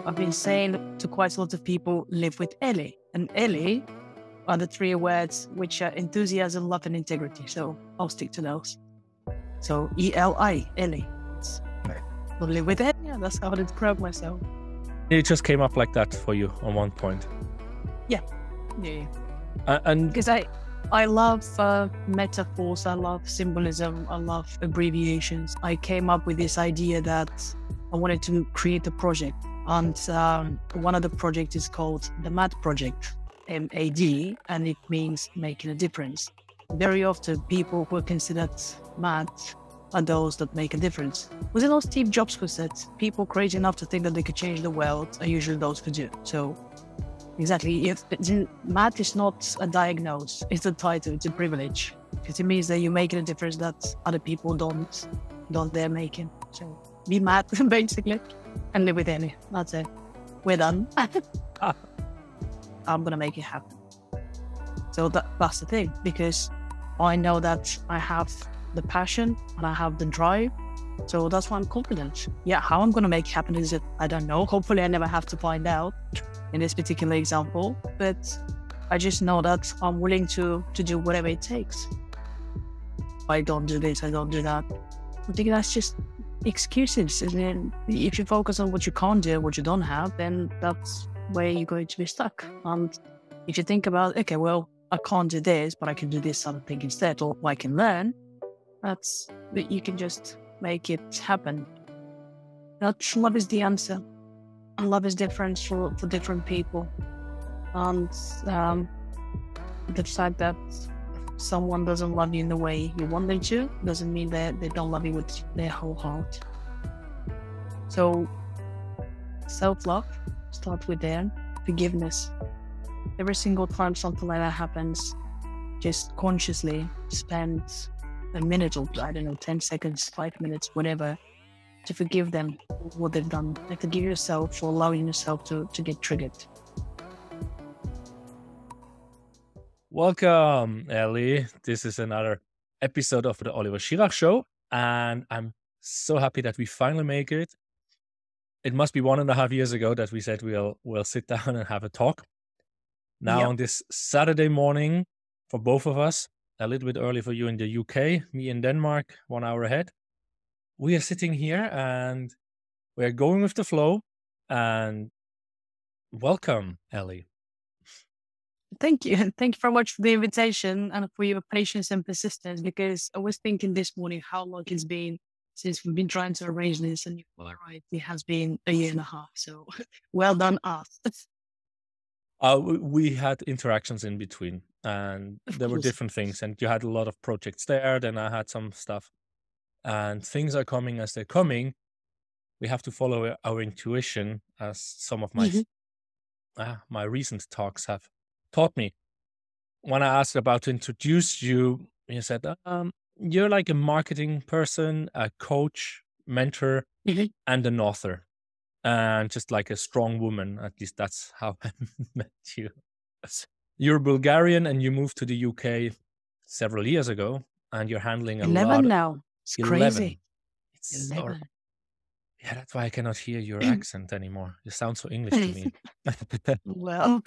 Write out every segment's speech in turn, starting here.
I've been saying to quite a lot of people, live with Eli. And Eli are the three words which are enthusiasm, love, and integrity. So I'll stick to those. So ELI, Eli. So live with Eli. Yeah, that's how I describe myself. It just came up like that for you on one point. Yeah. And because I love metaphors, I love symbolism, I love abbreviations. I came up with this idea that I wanted to create a project. And one of the projects is called the MAD Project, MAD, and it means making a difference. Very often people who are considered mad are those that make a difference. Was it not Steve Jobs who said, people crazy enough to think that they could change the world are usually those who do? So exactly, if mad is not a diagnosis, it's a title, it's a privilege. Because it means that you're making a difference that other people don't dare making. So be mad, basically, and live with Eli. That's it. We're done. I'm gonna make it happen. So that's the thing, because I know that I have the passion and I have the drive. So that's why I'm confident. Yeah, how I'm gonna make it happen is that I don't know. Hopefully I never have to find out in this particular example, but I just know that I'm willing to do whatever it takes. I don't do this, I don't do that. I think that's just excuses. And then if you focus on what you can't do, what you don't have, then that's where you're going to be stuck. And if you think about, okay, well, I can't do this, but I can do this other thing instead, or I can learn, that you can just make it happen. That love is the answer. And love is different for different people. And the fact that someone doesn't love you in the way you want them to doesn't mean that they don't love you with their whole heart. So self-love, start with there. Forgiveness. Every single time something like that happens, just consciously spend a minute or, 10 seconds, 5 minutes, whatever, to forgive them for what they've done, and forgive yourself for allowing yourself to get triggered. welcome, Eli. This is another episode of the Oliver Schirach Show, and I'm so happy that we finally make it. It must be 1.5 years ago that we said we'll sit down and have a talk. Now on this Saturday morning for both of us, a little bit early for you in the UK, me in Denmark, 1 hour ahead. We are sitting here and we're going with the flow. And welcome, Eli. Thank you. Thank you very much for the invitation and for your patience and persistence, because I was thinking this morning how long it's been since we've been trying to arrange this, and you were right, it has been 1.5 years. So well done us. We had interactions in between, and there were different things, and you had a lot of projects there, then I had some stuff, and things are coming as they're coming. We have to follow our intuition, as some of my my recent talks have taught me. When I asked about to introduce you, you said, you're like a marketing person, a coach, mentor, and an author. And just like a strong woman, at least that's how I met you. You're Bulgarian and you moved to the UK several years ago, and you're handling 11 now. It's 11. crazy. It's 11. Yeah, that's why I cannot hear your accent anymore. You sound so English to me. Well,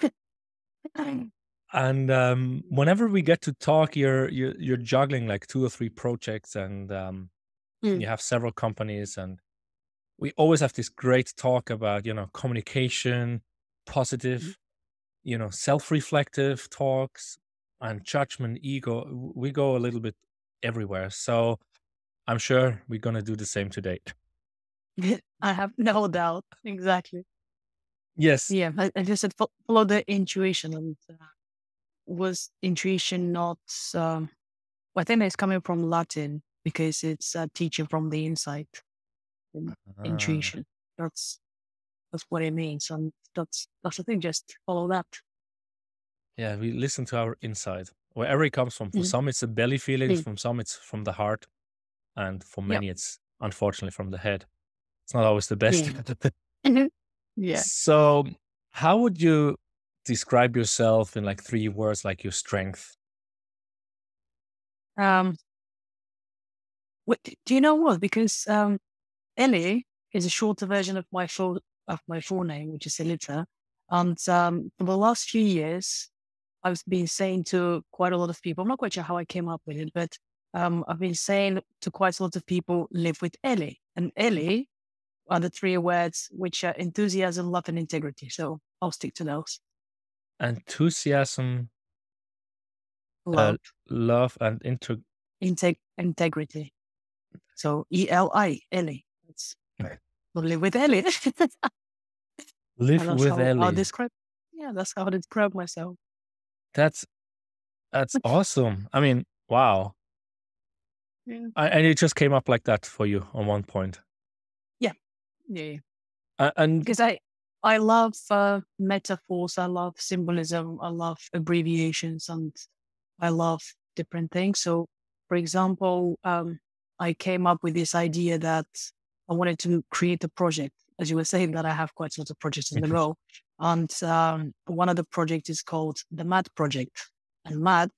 and whenever we get to talk, you're juggling like 2 or 3 projects, and you have several companies, and we always have this great talk about, communication, positive, self-reflective talks, and judgment, ego. We go a little bit everywhere. So I'm sure we're going to do the same today. I have no doubt. Exactly. Yes. Yeah, I just said follow the intuition. And was intuition not... I think it's coming from Latin, because it's teaching from the inside. Intuition. That's what it means, and that's the thing. Just follow that. Yeah, we listen to our inside, wherever it comes from. For some, it's the belly feelings. From some, it's from the heart, and for many, it's unfortunately from the head. It's not always the best. Yeah. So, how would you describe yourself in like 3 words, like your strength? Do you know what? Because Eli is a shorter version of my full of my full name, which is Elita. And for the last few years, I've been saying to quite a lot of people, I'm not quite sure how I came up with it, but I've been saying to quite a lot of people, live with Eli. And Eli are the three words which are enthusiasm, love, and integrity. So I'll stick to those. Enthusiasm, Love, love, and integrity. So Eli, Eli. It's live with Eli. live And that's with how I'll Ellie. describe. Yeah, that's how I describe myself. That's awesome. I mean, wow. Yeah. And it just came up like that for you on one point. Yeah. And Because I love metaphors, I love symbolism, I love abbreviations, and I love different things. So, for example, I came up with this idea that I wanted to create a project. As you were saying, that I have quite a lot of projects in the go. And one of the projects is called the MAD project. And MAD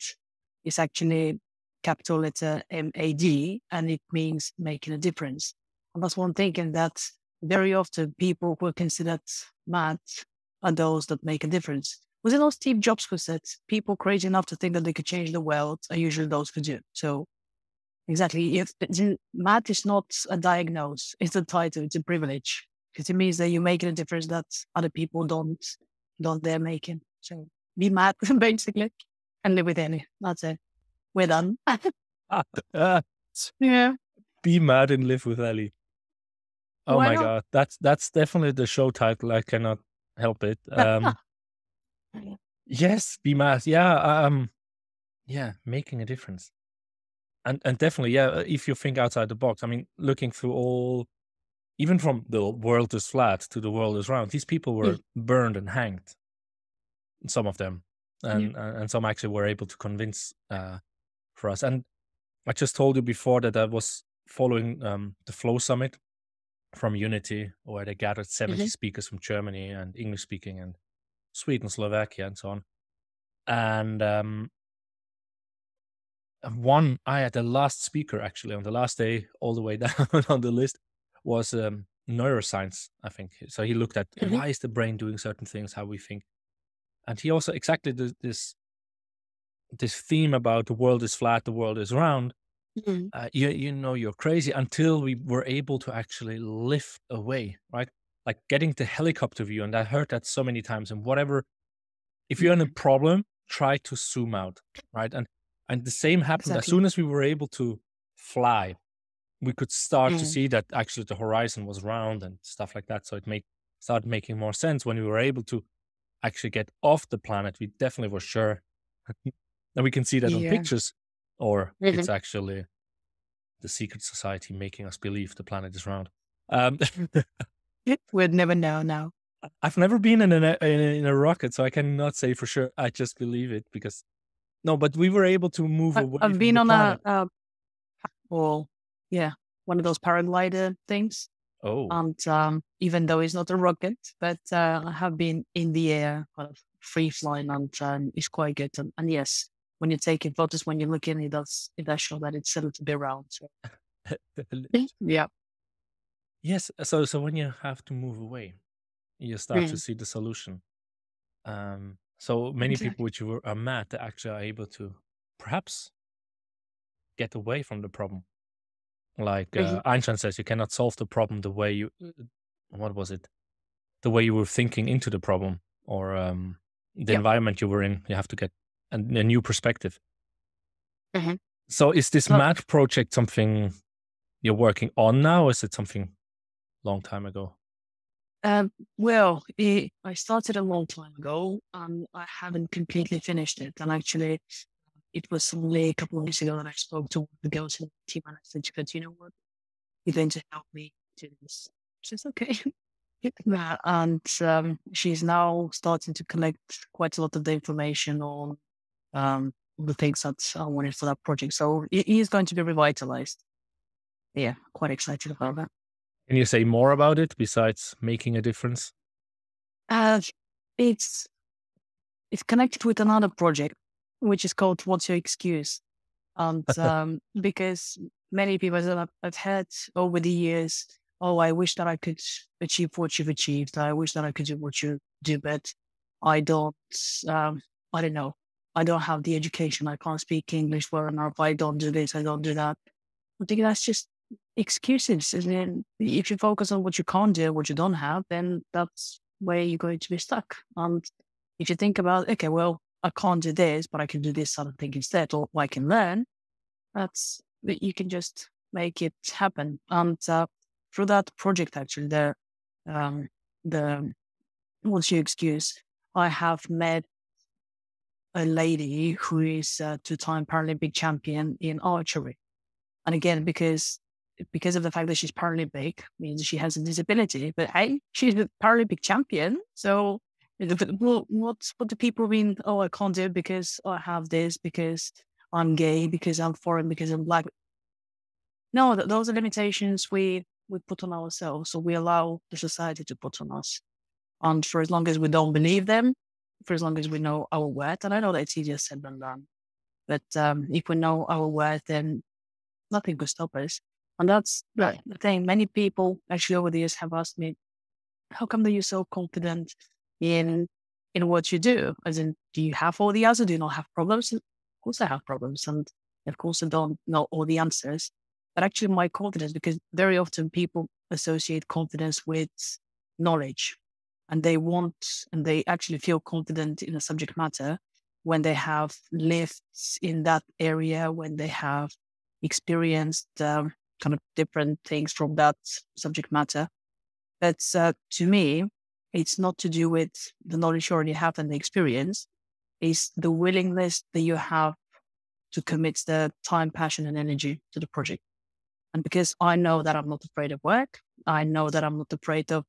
is actually capital letter MAD, and it means making a difference. And that's one thing, and that very often people who are considered mad are those that make a difference. Was it not Steve Jobs who said people crazy enough to think that they could change the world are usually those who do? So exactly, if mad is not a diagnosis, it's a title, it's a privilege, because it means that you're making a difference that other people don't dare making. So be mad basically and live with any. That's it. We're done. Yeah. Be mad and live with Ellie. Oh Why my not? God, that's definitely the show title. I cannot help it. Yes, be mad. Yeah, making a difference. And definitely, yeah, if you think outside the box, I mean, looking through all, even from the world is flat to the world is round, these people were burned and hanged, some of them, and some actually were able to convince for us. And I just told you before that I was following the Flow Summit from Unity, where they gathered 70 speakers from Germany and English speaking and Sweden, Slovakia, and so on. And the last speaker actually on the last day, all the way down on the list, was neuroscience, I think. So he looked at why is the brain doing certain things, how we think. And he also exactly this theme about the world is flat, the world is round. You know, you're crazy until we were able to actually lift away, right? Like getting the helicopter view. And I heard that so many times. And whatever, if you're in a problem, try to zoom out, right? And the same happened. As soon as we were able to fly, we could start to see that actually the horizon was round and stuff like that. So it started making more sense when we were able to actually get off the planet. We definitely were sure. And we can see that on pictures, or it's actually the secret society making us believe the planet is round. We'd never know now. I've never been in a rocket, so I cannot say for sure. I just believe it because but we were able to move away. I've been on one of those paraglider things. Oh, and even though it's not a rocket, but I have been in the air, kind of free flying, and it's quite good. And yes, when you're taking photos, when you're looking, it does show that it's a little bit round. So. Yeah. Yes. So when you have to move away, you start to see the solution. So many people which are mad, they actually are able to perhaps get away from the problem. Like Einstein says, you cannot solve the problem the way you, what was it? The way you were thinking into the problem, or the environment you were in. You have to get a new perspective. So is this MAD project something you're working on now, or is it something long time ago? Well, I started a long time ago, and I haven't completely finished it. And actually, it was only a couple of weeks ago that I spoke to the girls in the team, and I said, "But you know what? You're going to help me do this." She says, "Okay." And she's now starting to collect quite a lot of the information on the things that I wanted for that project. So it is going to be revitalized. Yeah, quite excited about that. Can you say more about it besides making a difference? It's connected with another project, which is called What's Your Excuse? And because many people that I've had over the years oh, I wish that I could achieve what you've achieved. I wish that I could do what you do, but I don't, um, I don't know. I don't have the education. I can't speak English well enough. I don't do this. I don't do that. I think that's just excuses. And then if you focus on what you can't do, what you don't have, then that's where you're going to be stuck. And if you think about, okay, well, I can't do this, but I can do this other thing instead, or I can learn, you can just make it happen. And through that project, actually, the what's your excuse? I have met a lady who is a two-time Paralympic champion in archery. And again, because of the fact that she's Paralympic, means she has a disability. But hey, she's a Paralympic champion. So what do people mean? Oh, I can't do it because I have this, because I'm gay, because I'm foreign, because I'm black. No, those are limitations we put on ourselves. So we allow the society to put on us. And for as long as we don't believe them, for as long as we know our worth, and I know that it's easier said than done, but if we know our worth, then nothing could stop us. And that's the thing. Many people actually over the years have asked me, how come that you're so confident in what you do? As in, do you have all the answers? Do you not have problems? Of course I have problems. And of course I don't know all the answers. But actually my confidence, because very often people associate confidence with knowledge. And they actually feel confident in a subject matter when they have lived in that area, when they have experienced kind of different things from that subject matter. But to me, it's not to do with the knowledge you already have and the experience. It's the willingness that you have to commit the time, passion, and energy to the project. And because I know that I'm not afraid of work, I know that I'm not afraid of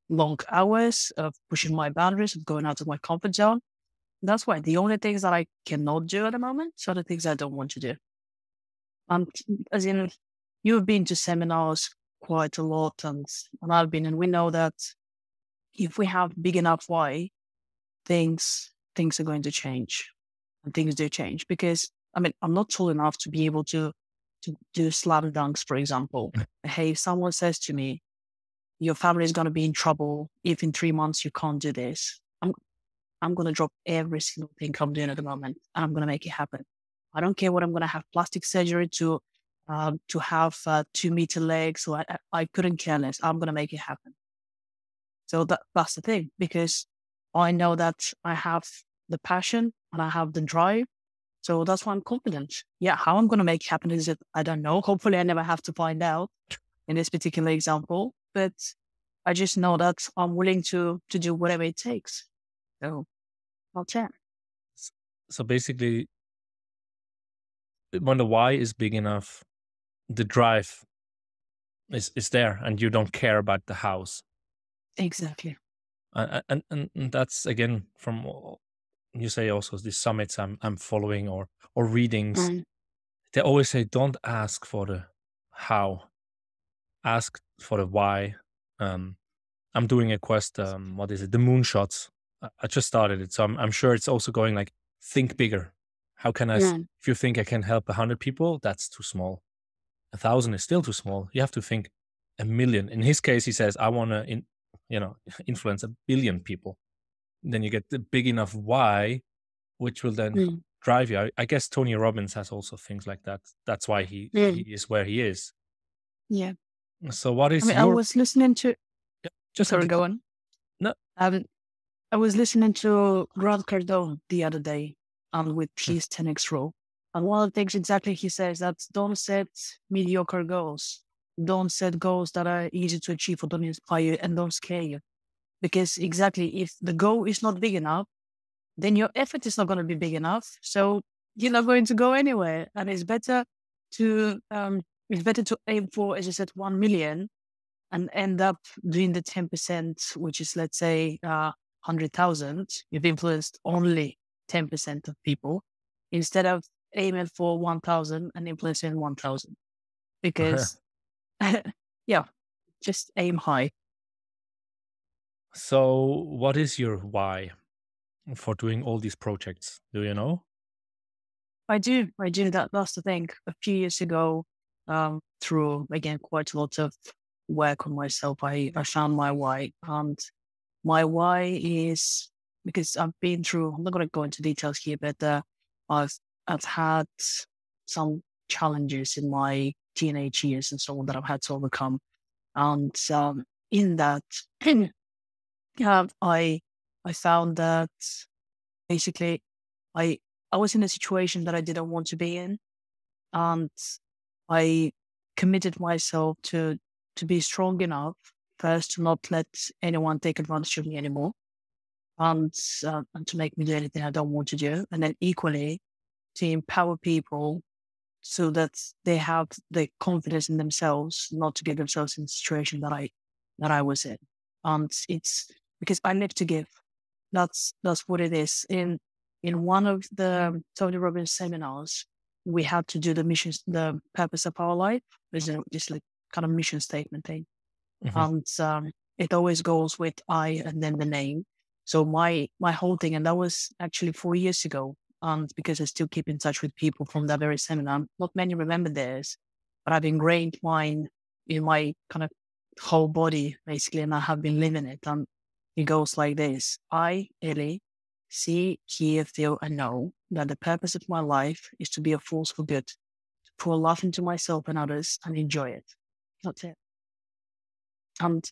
long hours, of pushing my boundaries, of going out of my comfort zone. That's why the only things that I cannot do at the moment are the things I don't want to do. As in, you've been to seminars quite a lot, and I've been, and we know that if we have big enough why, things are going to change, and things do change. Because I'm not tall enough to be able to do slam dunks, for example. Hey, if someone says to me, your family is going to be in trouble if in 3 months you can't do this, I'm going to drop every single thing I'm doing at the moment, and I'm going to make it happen. I don't care what I'm going to have plastic surgery to have 2-meter legs. So I couldn't care less. I'm going to make it happen. So that's the thing, because I know that I have the passion and I have the drive. So that's why I'm confident. Yeah, how I'm going to make it happen is it, I don't know. Hopefully I never have to find out in this particular example, but I just know that I'm willing to do whatever it takes. So I'll chat. So basically, when the why is big enough, the drive is there, and you don't care about the hows. Exactly. And that's again from you say also these summits I'm following or readings. They always say, don't ask for the how, ask for the why. I'm doing a quest. What is it? The moonshots. I just started it, so I'm sure it's also going like, think bigger. How can I? If you think I can help 100 people, that's too small. 1,000 is still too small. You have to think 1 million. In his case, he says, I want to, influence 1 billion people. Then you get the big enough why, which will then drive you. I guess Tony Robbins has also things like that. That's why he is where he is. Yeah. So what is I was listening to... Yeah, just sorry, go on. No. I was listening to Grant Cardone the other day with his 10X rule. And one of the things exactly he says that don't set mediocre goals. Don't set goals that are easy to achieve or don't inspire you and don't scare you. Because exactly, if the goal is not big enough, then your effort is not going to be big enough. So you're not going to go anywhere. And it's better to aim for, as I said, 1 million and end up doing the 10%, which is, let's say, 100,000. You've influenced only 10% of people instead of aiming for 1,000 and influencing 1,000. Because, yeah, just aim high. So what is your why for doing all these projects? Do you know? I do. That's the thing. A few years ago, through, again, quite a lot of work on myself. I found my why. And my why is because I've been through, I'm not going to go into details here, but I've, I've had some challenges in my teenage years and so on that I've had to overcome. And in that, I found that basically I was in a situation that I didn't want to be in, and I committed myself to be strong enough first to not let anyone take advantage of me anymore, and to make me do anything I don't want to do, and then equally to empower people so that they have the confidence in themselves not to get themselves in the situation that I was in. And it's because I live to give. That's what it is. In one of the Tony Robbins seminars, we had to do the purpose of our life. It's just like kind of mission statement thing. And it always goes with I and then the name. So my whole thing, and that was actually 4 years ago. And because I still keep in touch with people from that very seminar, not many remember theirs, but I've ingrained mine in my kind of whole body, basically, and I have been living it. And it goes like this. I, Eli, see, hear, feel, and know that the purpose of my life is to be a force for good, to pour love into myself and others and enjoy it. That's it. And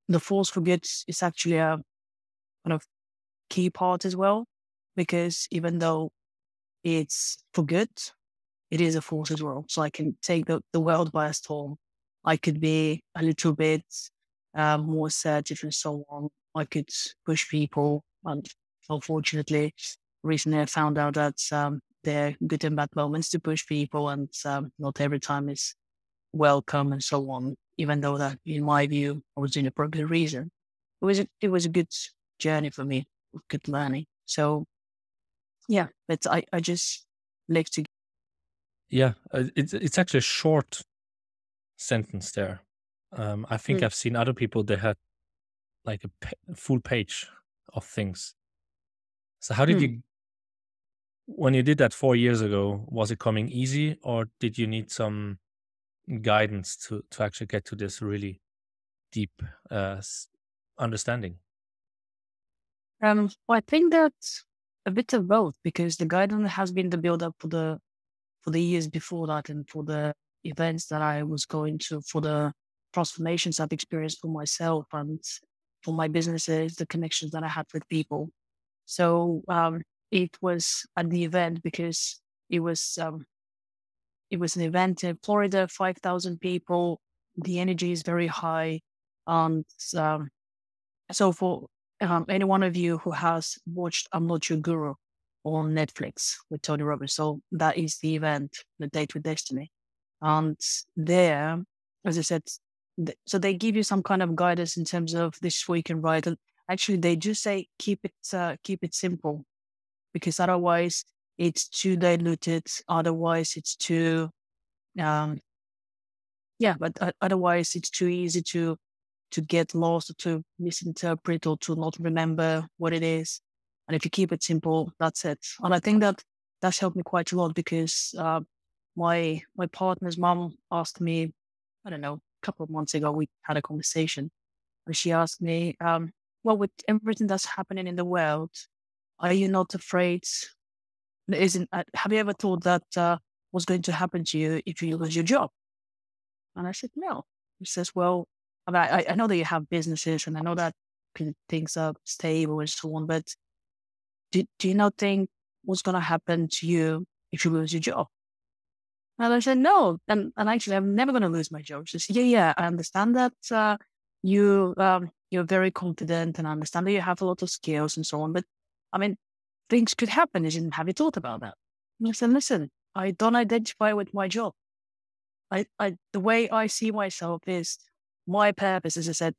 the force for good is actually a kind of key part as well, because even though it's for good, it is a force as well. So I can take the world by a storm. I could be a little bit more assertive and so on. I could push people. And unfortunately, recently I found out that there are good and bad moments to push people, and not every time is welcome and so on, even though that, in my view, I was doing it for a good reason. It was a good journey for me, good learning. So yeah, but I just like to. Yeah, it's actually a short sentence there. I think I've seen other people that had like a full page of things. So how did you, when you did that 4 years ago, was it coming easy, or did you need some guidance to actually get to this really deep understanding? Well, I think that's a bit of both, because the guidance has been the build up for the years before that, and for the events that I was going to, for the transformations I've experienced for myself and for my businesses, the connections that I had with people. So it was at the event because it was an event in Florida, 5,000 people. The energy is very high, and so for any one of you who has watched I'm Not Your Guru on Netflix with Tony Robbins, so that is the event, The Date with Destiny. And there, as I said, so they give you some kind of guidance in terms of this is what you can write. And actually, they just say keep it simple, because otherwise it's too diluted. Otherwise, it's too otherwise it's too easy to get lost, or to misinterpret, or to not remember what it is. And if you keep it simple, that's it. And I think that that's helped me quite a lot, because my partner's mom asked me, I don't know, a couple of months ago, we had a conversation, and she asked me, well, with everything that's happening in the world, are you not afraid? Have you ever thought that what's going to happen to you if you lose your job? And I said, no. He says, well, I know that you have businesses, and I know that things are stable and so on, but do you not think what's going to happen to you if you lose your job? And I said, no. And actually, I'm never going to lose my job. She said, yeah, I understand that you're very confident, and I understand that you have a lot of skills and so on. But I mean, things could happen. Have you thought about that? And I said, listen, I don't identify with my job. The way I see myself is, my purpose, as I said,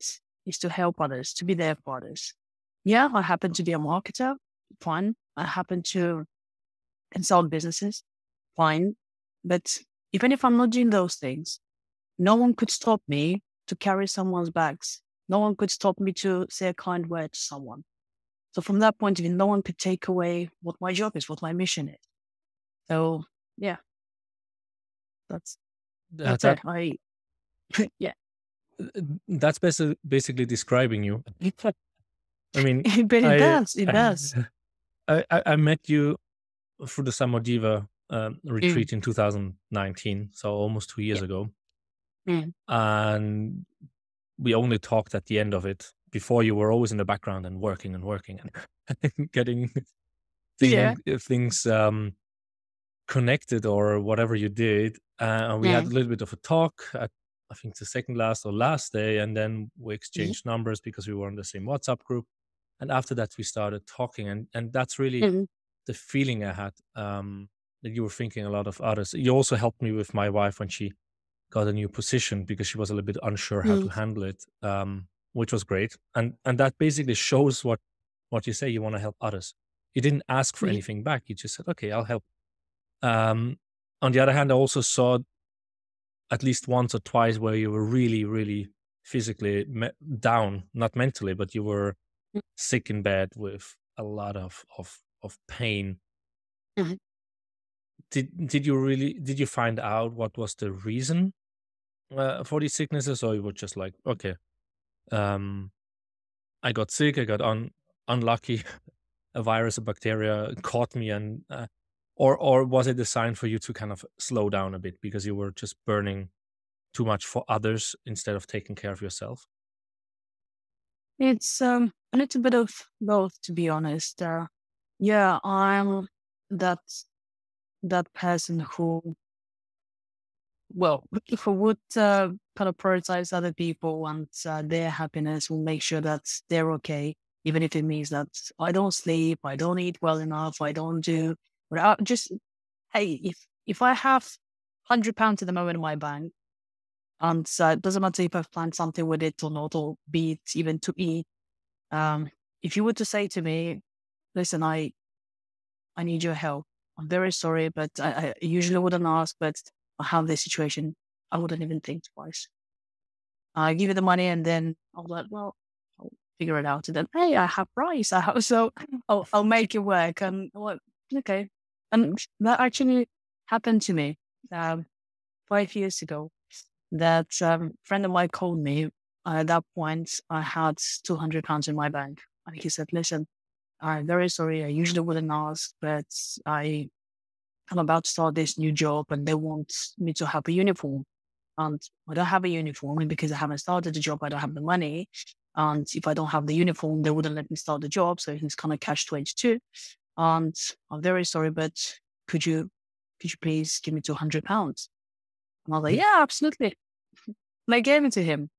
is to help others, to be there for others. Yeah, I happen to be a marketer, fine. I happen to consult businesses, fine. But even if I'm not doing those things, no one could stop me to carry someone's bags. No one could stop me to say a kind word to someone. So from that point of view, no one could take away what my job is, what my mission is. So yeah, that's it. Yeah. That's basically describing you. I mean, But it I does. It does. I met you through the Summer Diva Mm. retreat in 2019, so almost 2 years Yeah. ago, Mm. and we only talked at the end of it. Before, you were always in the background and working and getting Yeah. things connected or whatever you did. And we had a Mm. little bit of a talk at, I think, the second last or last day, and then we Mhm. exchanged numbers because we were in the same WhatsApp group. And after that, we started talking, and that's really Mhm. the feeling I had, that you were thinking a lot of others. You also helped me with my wife when she got a new position because she was a little bit unsure how to Mm. handle it, which was great. And that basically shows what you say. You want to help others. You didn't ask for Mhm. anything back. You just said, "Okay, I'll help." Um, on the other hand, I also saw at least once or twice where you were really, really physically down, not mentally, but you were sick in bed with a lot of pain. Mhm. Did you find out what was the reason for these sicknesses, or you were just like, okay, um, I got sick, I got unlucky, a virus, a bacteria caught me, and or was it a sign for you to kind of slow down a bit because you were just burning too much for others instead of taking care of yourself? It's a little bit of both, to be honest. Yeah, I'm that that person who, well, who would kind of prioritize other people and their happiness, will make sure that they're okay, even if it means that I don't sleep, I don't eat well enough, I don't do. But I just, hey, if I have £100 at the moment in my bank, and it doesn't matter if I've planned something with it or not, or be it even to eat. If you were to say to me, listen, I need your help. I'm very sorry, but I usually wouldn't ask, but I have this situation. I wouldn't even think twice. I give you the money and then I'll like, well, I'll figure it out. And then, hey, I have rice. I have, so I'll make it work. And I'm like, okay. And that actually happened to me 5 years ago. That friend of mine called me. At that point, I had £200 in my bank. And he said, listen, I'm very sorry. I usually wouldn't ask, but I'm about to start this new job and they want me to have a uniform. And I don't have a uniform, and because I haven't started the job, I don't have the money. And if I don't have the uniform, they wouldn't let me start the job. So it's kind of catch-22. And I'm very sorry, but could you please give me £200? And I was like, yeah, absolutely. And I gave it to him.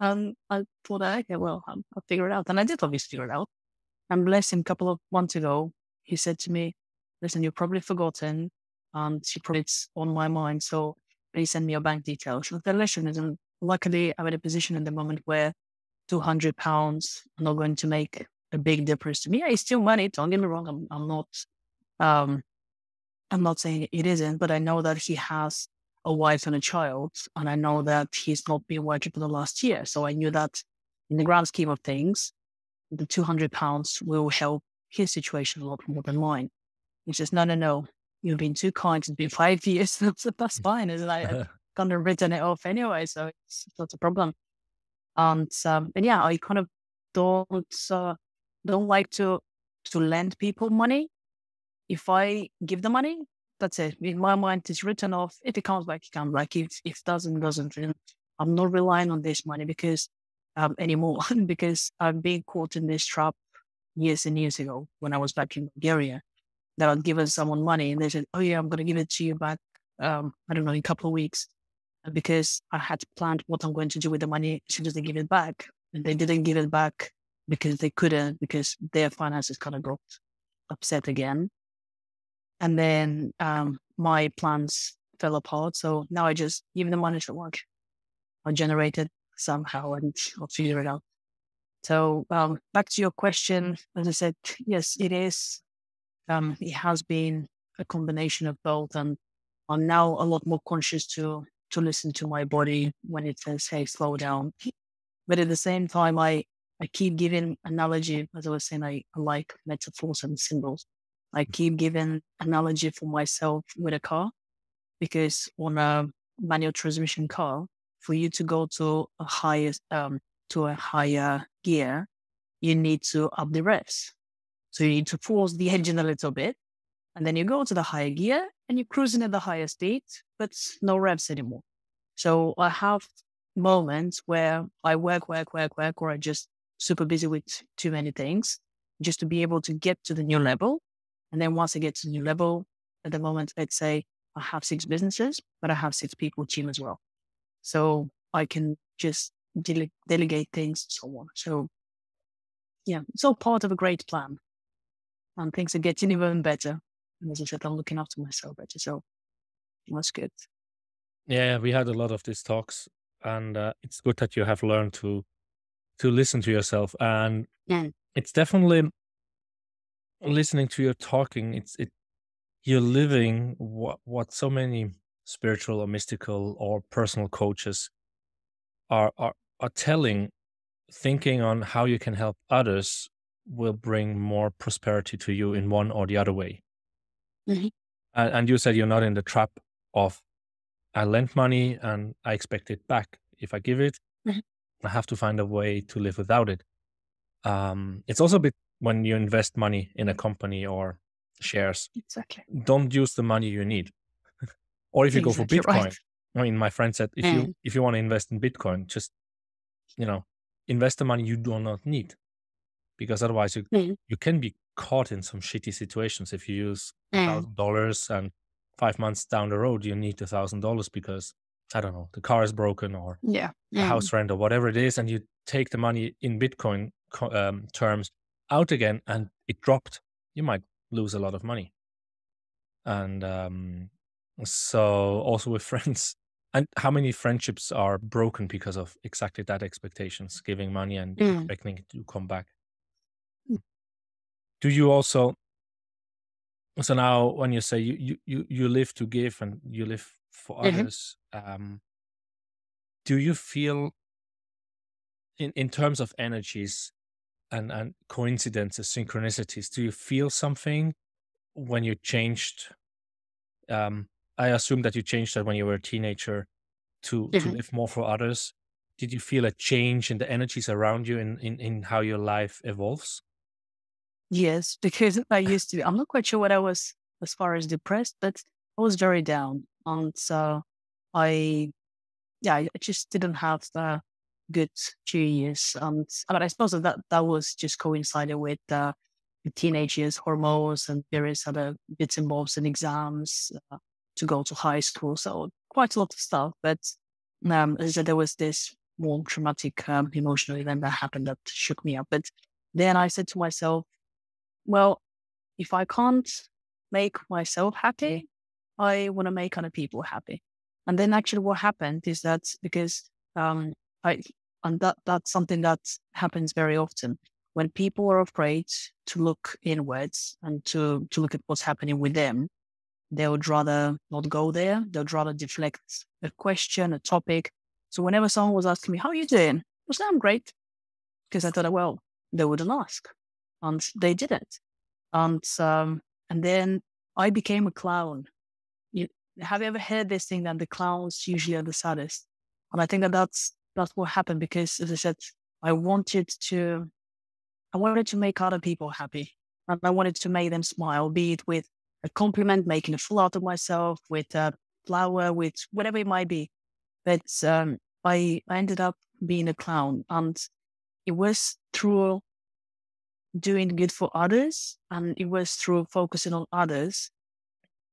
And I thought, okay, well, I'll figure it out. And I did obviously figure it out. And bless him, a couple of months ago, he said to me, listen, you've probably forgotten. And it's on my mind. So please send me your bank details. And the lesson is, and luckily, I'm in a position at the moment where £200 are not going to make a big difference to me. Yeah, it's still money. Don't get me wrong. Um, I'm not saying it isn't, but I know that he has a wife and a child, and I know that he's not been working for the last year. So I knew that in the grand scheme of things, the £200 will help his situation a lot more than mine. He says, no, no, no, you've been too kind. It's been 5 years. That's fine. And I kind of written it off anyway, so it's not a problem. And yeah, I kind of don't like to lend people money. If I give the money, that's it. In my mind, it's written off. If it comes back, it comes back. If it doesn't. And I'm not relying on this money because anymore because I've been caught in this trap years and years ago when I was back in Bulgaria. That I'd given someone money and they said, "Oh yeah, I'm going to give it to you back. I don't know, in a couple of weeks." And because I had planned what I'm going to do with the money as soon as they give it back, and they didn't give it back because they couldn't, because their finances kind of got upset again. And then my plans fell apart. So now I just give the money to work. I'll generate it somehow and I'll figure it out. So back to your question, as I said, yes, it is. It has been a combination of both, and I'm now a lot more conscious to listen to my body when it says, "Hey, slow down." But at the same time, I keep giving analogy, as I was saying, I like metaphors and symbols. I keep giving analogy for myself with a car, because on a manual transmission car, for you to go to a higher gear, you need to up the revs. So you need to force the engine a little bit, and then you go to the higher gear and you're cruising at the higher speed, but no revs anymore. So I have moments where I work, or I just super busy with too many things just to be able to get to the new level. And then once I get to the new level, at the moment, let's say I have 6 businesses, but I have 6 people team as well. So I can just delegate things and so on. So yeah, it's all part of a great plan. And things are getting even better. And as I said, I'm looking after myself better. So that's good. Yeah, we had a lot of these talks, and it's good that you have learned to listen to yourself. And it's definitely listening to your talking. You're living what so many spiritual or mystical or personal coaches are telling. Thinking on how you can help others will bring more prosperity to you in one or the other way. Mm-hmm. And you said you're not in the trap of I lent money and I expect it back. If I give it, Mhm. I have to find a way to live without it. It's also a bit when you invest money in a company or shares, Exactly. don't use the money you need. Or if you go for Exactly Bitcoin, right. I mean, my friend said, if you want to invest in Bitcoin, just, invest the money you do not need, because otherwise you can be caught in some shitty situations if you use $1,000 and 5 months down the road you need $1,000 because I don't know, the car is broken or Yeah. a house rent or whatever it is, and you take the money in Bitcoin terms out again and it dropped, you might lose a lot of money. And so also with friends. And how many friendships are broken because of exactly that expectations, giving money and expecting it to come back? Do you also, so now when you say you live to give and you live for others, do you feel in terms of energies and coincidences, synchronicities, do you feel something when you changed? I assume that you changed that when you were a teenager to live more for others. Did you feel a change in the energies around you in how your life evolves? Yes, because I'm not quite sure what I was as far as depressed, but I was very down. And so I just didn't have the good 2 years. But I suppose that was just coincided with the teenage years, hormones and various other bits and bobs and exams to go to high school. So quite a lot of stuff. But as I said, there was this more traumatic emotional event that happened that shook me up. But then I said to myself, well, if I can't make myself happy, I want to make other people happy. And then actually what happened is that because that's something that happens very often when people are afraid to look inwards and to look at what's happening with them, they would rather not go there. They'd rather deflect a question, a topic. So whenever someone was asking me, how are you doing? I was saying, I'm great. Because I thought, well, they wouldn't ask. And they didn't. And then I became a clown. Have you ever heard this thing that the clowns usually are the saddest? And I think that's what happened because, as I said, I wanted to make other people happy, and I wanted to make them smile, be it with a compliment, making a fool out of myself, with a flower, with whatever it might be. But I ended up being a clown, and it was through doing good for others, and it was through focusing on others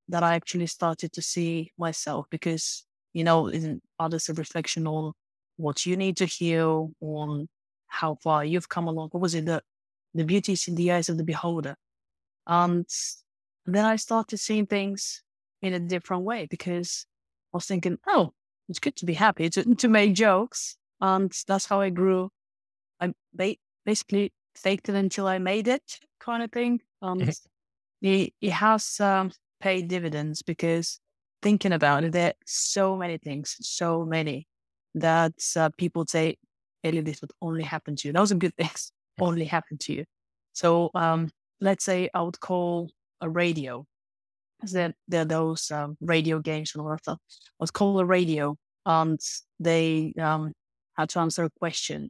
that I actually started to see myself, because isn't others a reflection on what you need to heal, on how far you've come along? What was it? The beauty is in the eyes of the beholder. And then I started seeing things in a different way, because I was thinking, oh, it's good to be happy, to make jokes. And that's how I grew. I basically faked it until I made it, kind of thing. It has paid dividends, because thinking about it, there are so many things, that people say, Ellie, this would only happen to you. Those are good things, only happen to you. So let's say I would call a radio. There are those radio games and all that stuff. I would call a radio, and they had to answer a question,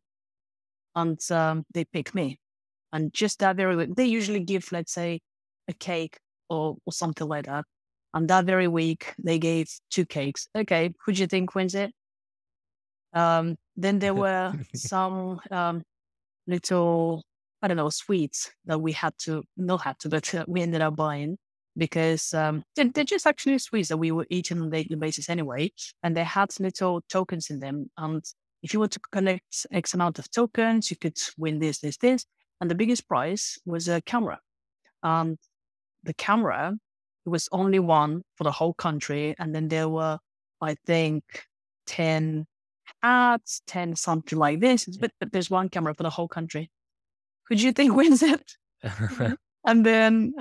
and they picked me. And just that very week, they usually give, let's say, a cake or something like that. And that very week, they gave 2 cakes. Okay, who do you think wins it? Then there were some little, I don't know, sweets that we had to, not had to, but we ended up buying because they're just actually sweets that we were eating on a daily basis anyway. And they had little tokens in them. And if you were to collect X amount of tokens, you could win this, this, this. And the biggest prize was a camera. The camera, it was only one for the whole country. And then there were, I think, 10 hats, 10 something like this. But there's one camera for the whole country. Who do you think wins it? And then,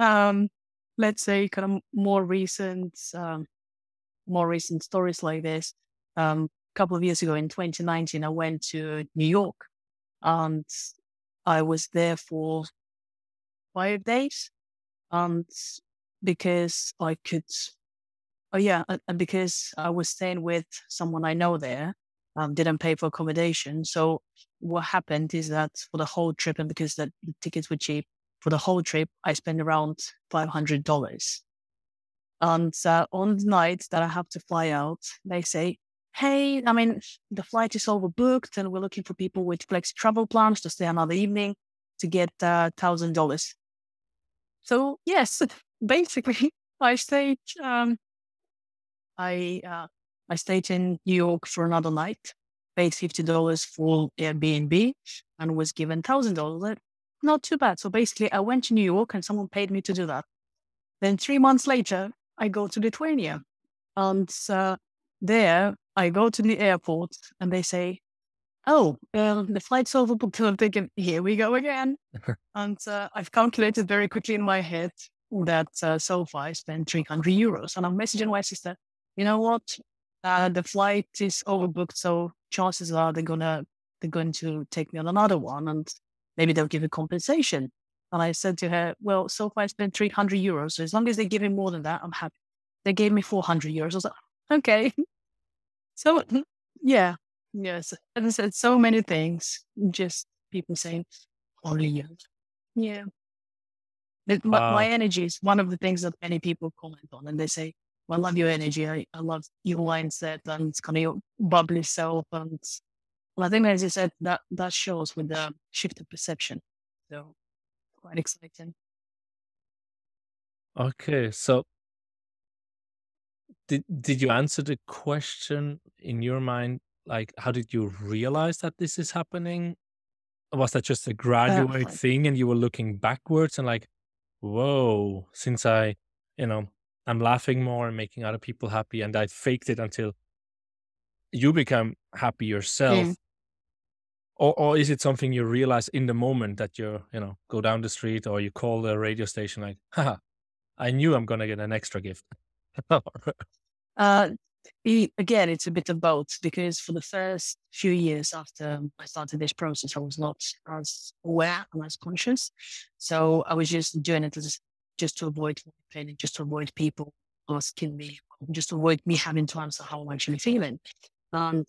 let's say, kind of more recent stories like this. A couple of years ago in 2019, I went to New York, and I was there for 5 days. And because I could, and because I was staying with someone I know there, didn't pay for accommodation. So what happened is that for the whole trip, and because the tickets were cheap, for the whole trip, I spent around $500. And on the night that I have to fly out, they say, hey, I mean, the flight is overbooked and we're looking for people with flexi travel plans to stay another evening to get $1,000. So yes, basically, I stayed in New York for another night, paid $50 for Airbnb, and was given $1,000. Not too bad. So basically, I went to New York and someone paid me to do that. Then 3 months later, I go to Lithuania, and there I go to the airport, and they say, "Oh, the flight's overbooked." I'm thinking, here we go again. And I've calculated very quickly in my head that so far I spent €300. And I'm messaging my sister, you know what? The flight is overbooked, so chances are they're going to take me on another one, and maybe they'll give a compensation. And I said to her, well, so far I spent €300. So as long as they give me more than that, I'm happy. They gave me €400. I was like, okay. So yeah. Yes. As I said, so many things, just people saying, only you. Yeah. My Wow. energy is one of the things that many people comment on, and they say, well, I love your energy. I love your mindset and it's kind of your bubbly self. And I think, as you said, that shows with the shift of perception. So quite exciting. Okay, so did you answer the question in your mind? Like, how did you realize that this is happening? Was that just a graduate Fine. thing and you were looking backwards and like, whoa, since I'm laughing more and making other people happy and I faked it until you become happy yourself? Mm. Or is it something you realize in the moment that go down the street or you call the radio station like, haha, I knew I'm gonna get an extra gift. Uh, Again, it's a bit of both, because for the first few years after I started this process, I was not as aware and as conscious. So I was just doing it just to avoid pain, just to avoid people asking me, just to avoid me having to answer how I'm actually feeling. And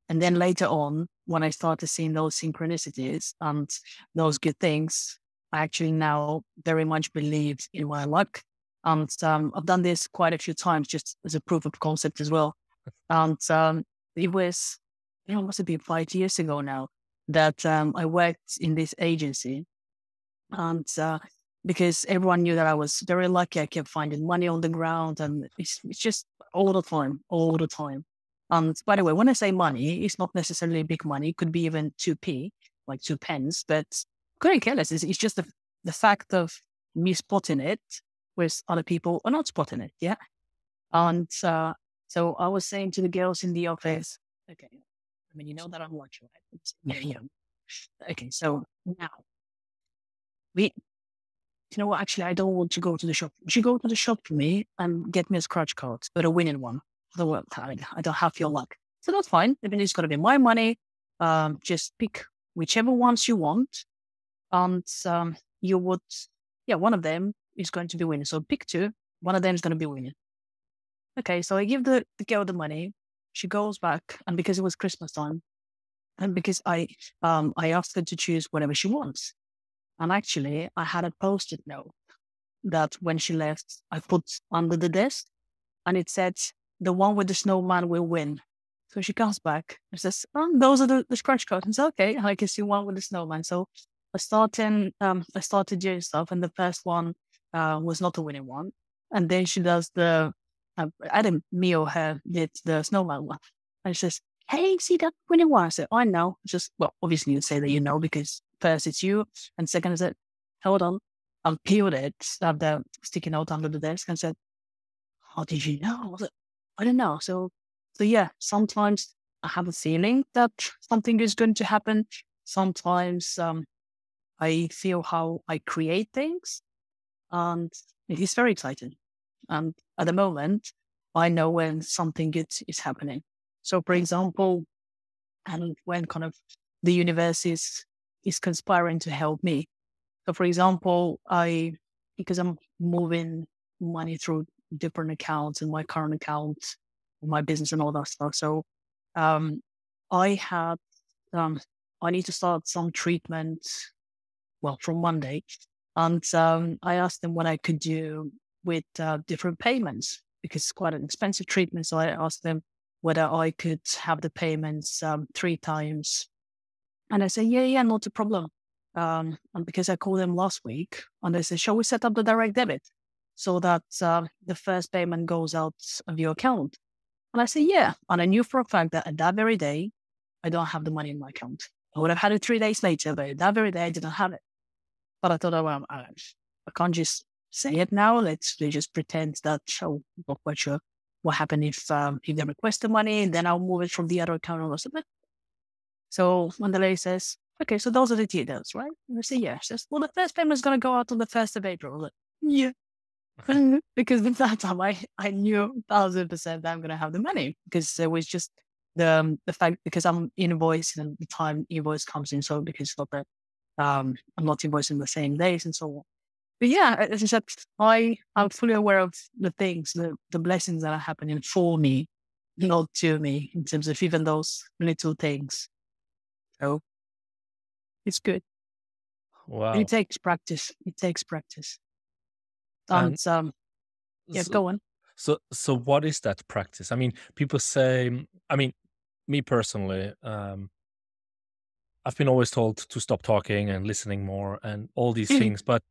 then later on, when I started seeing those synchronicities and those good things, I actually now very much believe in my luck. And I've done this quite a few times just as a proof of concept as well. And it was, must have been 5 years ago now that I worked in this agency. And because everyone knew that I was very lucky, I kept finding money on the ground, and it's just all the time. And by the way, when I say money, it's not necessarily big money. It could be even 2p, like 2 pence, but couldn't care less. It's just the fact of me spotting it, whereas other people are not spotting it. Yeah. And so I was saying to the girls in the office, okay, I mean, you know that I'm lucky, right? Yeah. Okay, so now you know what? Actually, I don't want to go to the shop. You should go to the shop for me and get me a scratch card, but a winning one. Otherwise, I don't have your luck. So that's fine. I mean, it's got to be my money. Just pick whichever ones you want. And you would, one of them is going to be winning. So pick 2. One of them is going to be winning. Okay, so I give the girl the money. she goes back, and because it was Christmas time, and because I asked her to choose whatever she wants. And actually, I had a post-it note that when she left, I put under the desk, and it said, "The one with the snowman will win." So she comes back and says, "Oh, those are the scratch cards." And so, okay, I can see one with the snowman. So I started doing stuff, and the first one was not a winning one. And then she does either me or her did the snowman one. And she says, "Hey, see that winning one?" I said, "I know." Just, well, obviously you say that you know, because first it's you, and second is that, hold on. I peeled it, have the sticky note under the desk, and said, "How did you know?" I was like, "I don't know." So yeah, sometimes I have a feeling that something is going to happen. Sometimes I feel how I create things, and it is very exciting. And at the moment, I know when something good is happening. So, for example, and when kind of the universe is conspiring to help me. So, for example, because I'm moving money through different accounts and my current account, my business and all that stuff. So, um, I had, I need to start some treatment, well, from Monday. And I asked them what I could do with different payments, because it's quite an expensive treatment. So I asked them whether I could have the payments 3 times. And I said, yeah, not a problem. And because I called them last week, and they said, "Shall we set up the direct debit so that the first payment goes out of your account?" And I said, yeah. And I knew for a fact that at that very day, I don't have the money in my account. I would have had it 3 days later, but that very day I didn't have it. But I thought, oh, well, I can't just say it now. Let's just pretend that, I'm not quite sure what happened if they request the money, and then I'll move it from the other account or something. So when the lady says, "Okay, so those are the details, right?" And I say, yeah. She says, "Well, the first payment is going to go out on the 1st of April. I was like, yeah. Because at that time, I knew 1,000% that I'm going to have the money, because it was just the fact, because I'm invoicing and the time invoice comes in. So because it's not that I'm not invoicing the same days and so on. But yeah, as I said, I'm fully aware of the things, the blessings that are happening for me, not to me, in terms of even those little things. So it's good. Wow. It takes practice. It takes practice. And And yeah, so, go on. so what is that practice? I mean, people say, I mean, me personally, I've been always told to stop talking and listening more and all these Mhm, things, but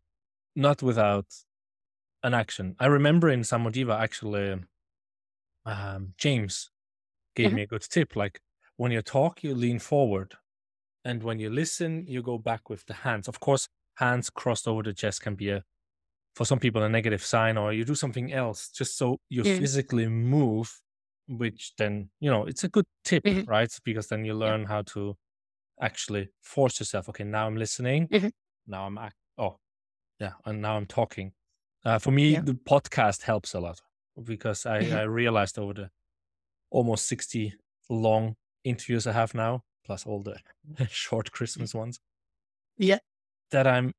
not without an action. I remember in Samodiva, actually, James gave mhm, me a good tip. Like, when you talk, you lean forward. And when you listen, you go back with the hands. Of course, hands crossed over the chest can be for some people, a negative sign, or you do something else just so you mhm, physically move, which then, it's a good tip, mhm, right? Because then you yeah, learn how to actually force yourself. Okay, now I'm listening. mhm, Now oh, yeah, and now I'm talking. For me, yeah, the podcast helps a lot, because mhm, I realized over the almost 60 long interviews I have now, plus all the short mhm, Christmas ones, yeah, that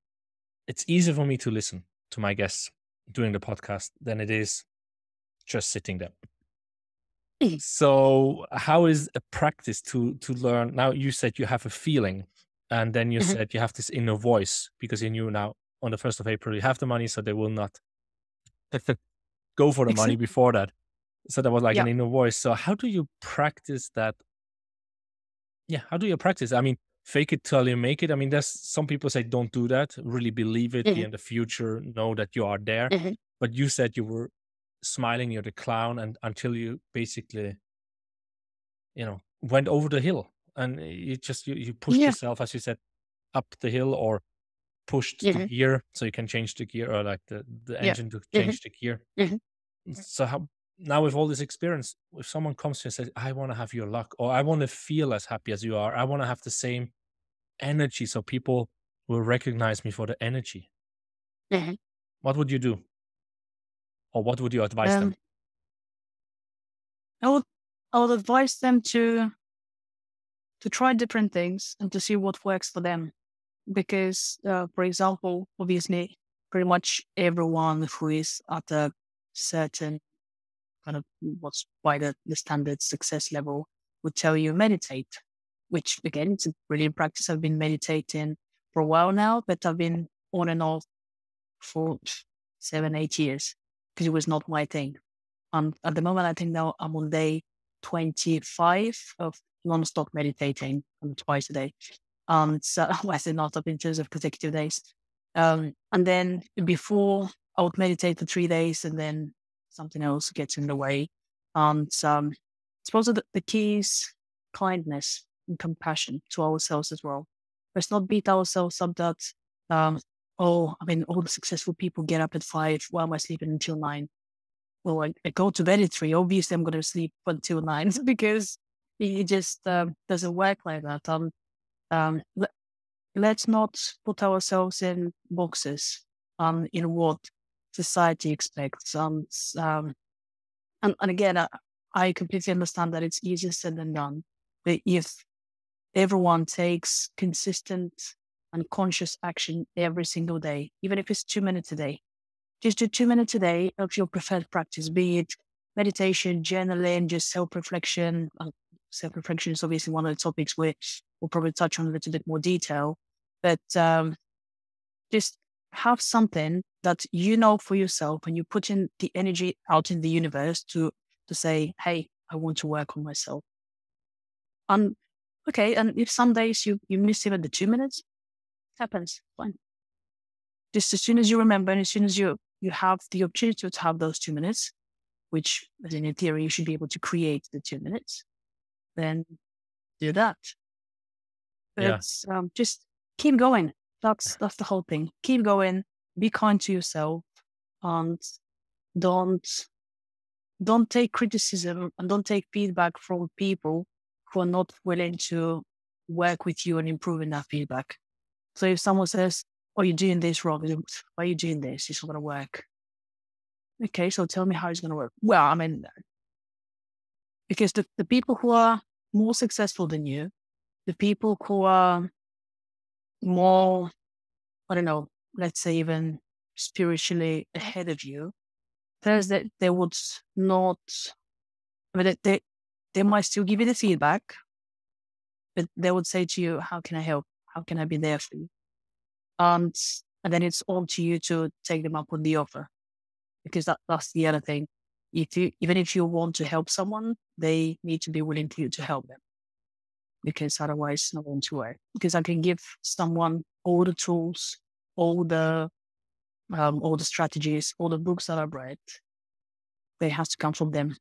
it's easier for me to listen to my guests doing the podcast than it is just sitting there. mhm, So how is a practice to learn? Now you said you have a feeling, and then you mhm, said you have this inner voice, because you knew now on the 1st of April you have the money, so they will not go for the money exactly. before that. So that was like Yeah, an inner voice. So how do you practice that? Yeah, how do you practice? I mean, fake it till you make it. I mean, there's some people say don't do that. Really believe it. Be mhm, in the future. Know that you are there. mhm, But you said you were smiling. You're the clown, and until you basically, went over the hill, and you pushed yeah, yourself, as you said, up the hill, or pushed the mhm, gear so you can change the gear, or like the yeah, engine to mhm, change the gear. mhm, So how now, with all this experience, if someone comes to you and says, "I want to have your luck," or "I want to feel as happy as you are, I want to have the same energy, so people will recognize me for the energy," mhm. what would you do, or what would you advise them? Um, I would I would advise them to try different things and to see what works for them. Because, for example, obviously, pretty much everyone who is at a certain kind of what's why the standard success level would tell you meditate, which again, it's a brilliant practice. I've been meditating for a while now, but I've been on and off for 7-8 years because it was not my thing. At the moment, I think now I'm on day 25 of non-stop meditating twice a day. So I say not up in terms of consecutive days. And then before I would meditate for 3 days and then something else gets in the way. And I suppose the key is kindness and compassion to ourselves as well. Let's not beat ourselves up that, all the successful people get up at 5. Why am I sleeping until 9? Well, I go to bed at 3. Obviously, I'm going to sleep until 9 because it just doesn't work like that. Let's not put ourselves in boxes in what society expects. And again, I completely understand that it's easier said than done. But if everyone takes consistent and conscious action every single day, even if it's 2 minutes a day, just do 2 minutes a day of your preferred practice, be it meditation, journaling, just self-reflection. Self-reflection is obviously one of the topics which we'll probably touch on a little bit more detail. But just have something that you know for yourself and you put in the energy out in the universe to say, hey, I want to work on myself. And if some days you miss even the 2 minutes, happens, fine. Just as soon as you remember and as soon as you have the opportunity to have those 2 minutes, which as in theory, you should be able to create the 2 minutes, then do that. But just keep going. That's the whole thing. Keep going, be kind to yourself, and don't take criticism and don't take feedback from people who are not willing to work with you and improving that feedback. So if someone says, oh, you're doing this wrong, why are you doing this? It's not going to work. Okay, so tell me how it's going to work. Well, because the people who are more successful than you, the people who are more, I don't know, let's say even spiritually ahead of you, there's that they would not, they might still give you the feedback, but they would say to you, how can I help? How can I be there for you? And then it's on to you to take them up on the offer, because that's the other thing. Even if you want to help someone, they need to be willing to help them, because otherwise no one to work. Because I can give someone all the tools, all the strategies, all the books that I've read. They have to come from them,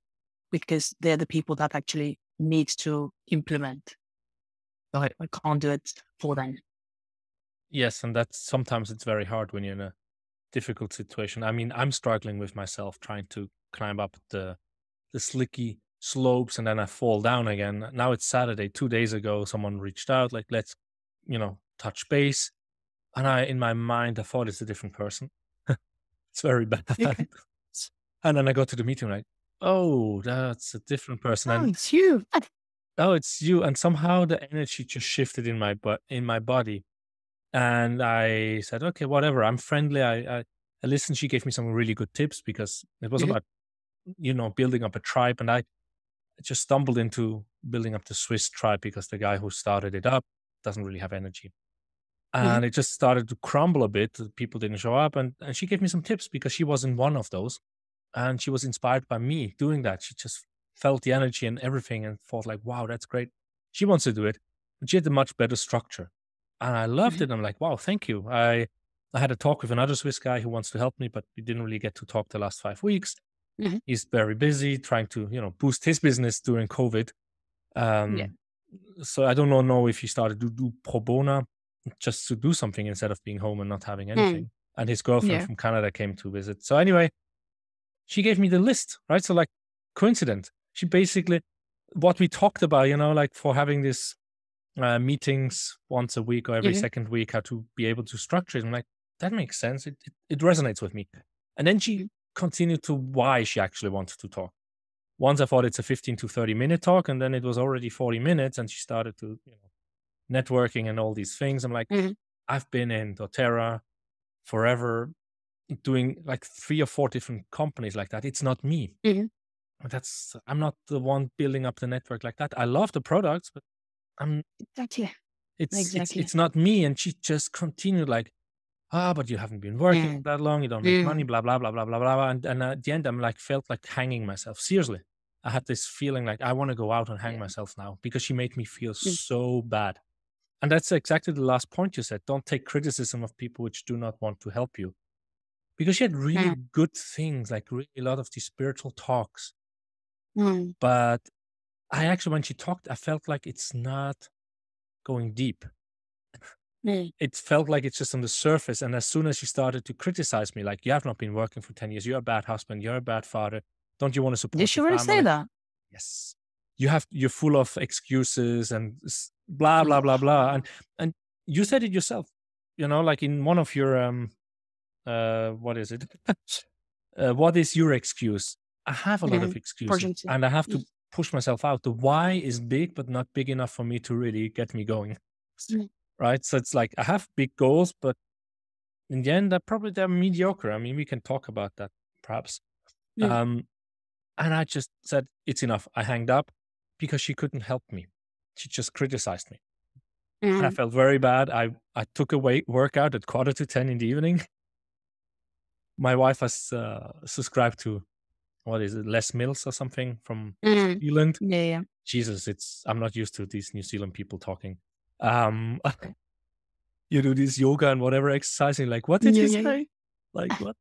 because they're the people that actually need to implement. So I can't do it for them. Yes, and sometimes it's very hard when you're in a difficult situation. I'm struggling with myself trying to climb up the slicky slopes and then I fall down again. Now it's Saturday. 2 days ago, someone reached out, like, let's, touch base. And in my mind, I thought it's a different person. It's very bad. Okay. And then I got to the meeting, like, oh, that's a different person. Oh, And it's you. oh, it's you. And somehow the energy just shifted in my body. And I said, okay, whatever. I'm friendly. I listened. She gave me some really good tips because it was about, building up a tribe. And I just stumbled into building up the Swiss tribe because the guy who started it up doesn't really have energy. And it just started to crumble a bit. People didn't show up. And she gave me some tips because she was in one of those. And she was inspired by me doing that. She just felt the energy and everything and thought like, wow, that's great. She wants to do it. But she had a much better structure. And I loved it. I'm like, wow, thank you. I had a talk with another Swiss guy who wants to help me, but we didn't really get to talk the last 5 weeks. He's very busy trying to, boost his business during COVID. So I don't know if he started to do pro bono just to do something instead of being home and not having anything. And his girlfriend from Canada came to visit. So anyway, she gave me the list, right? So like coincident. She basically, what we talked about, like for having this meetings once a week or every second week, how to be able to structure it. I'm like, that makes sense. It resonates with me. And then she continued to why she actually wanted to talk. Once I thought it's a 15 to 30 minute talk, and then it was already 40 minutes and she started to, networking and all these things. I'm like, I've been in doTERRA forever doing like 3 or 4 different companies like that. It's not me. I'm not the one building up the network like that. I love the products, but I'm Exactly. it's Exactly. not me. And she just continued like, but you haven't been working Mm. that long, you don't make money, Mm. blah blah blah blah blah blah. And at the end, I'm like felt like hanging myself. Seriously, I had this feeling like I want to go out and hang Yeah. myself now because she made me feel Mm. so bad. And that's exactly the last point you said. Don't take criticism of people which do not want to help you. Because she had really Mm. good things, like really a lot of these spiritual talks. Mm. But I actually, when she talked, I felt like it's not going deep. Mm. It felt like it's just on the surface. And as soon as she started to criticize me, like, you have not been working for 10 years, you're a bad husband, you're a bad father, don't you want to Did support she your really say family? that? Yes. You're full of excuses and blah, blah, blah, blah. And you said it yourself, like in one of your, what is it? What is your excuse? I have a lot of excuses Urgency. and I have to push myself out. The why is big, but not big enough for me to really get me going. Mm. Right. So it's like I have big goals, but in the end, they're mediocre. I mean, we can talk about that perhaps. Mm. And I just said, it's enough. I hanged up because she couldn't help me. She just criticized me. And I Mm. felt very bad. I took a workout at 9:45 in the evening. My wife has subscribed to, what is it, Les Mills or something from Mm. Zealand. Yeah. Yeah. Jesus, I'm not used to these New Zealand people talking. You do this yoga and whatever exercising. Like, what did Yeah. you Yeah. say? Like, what?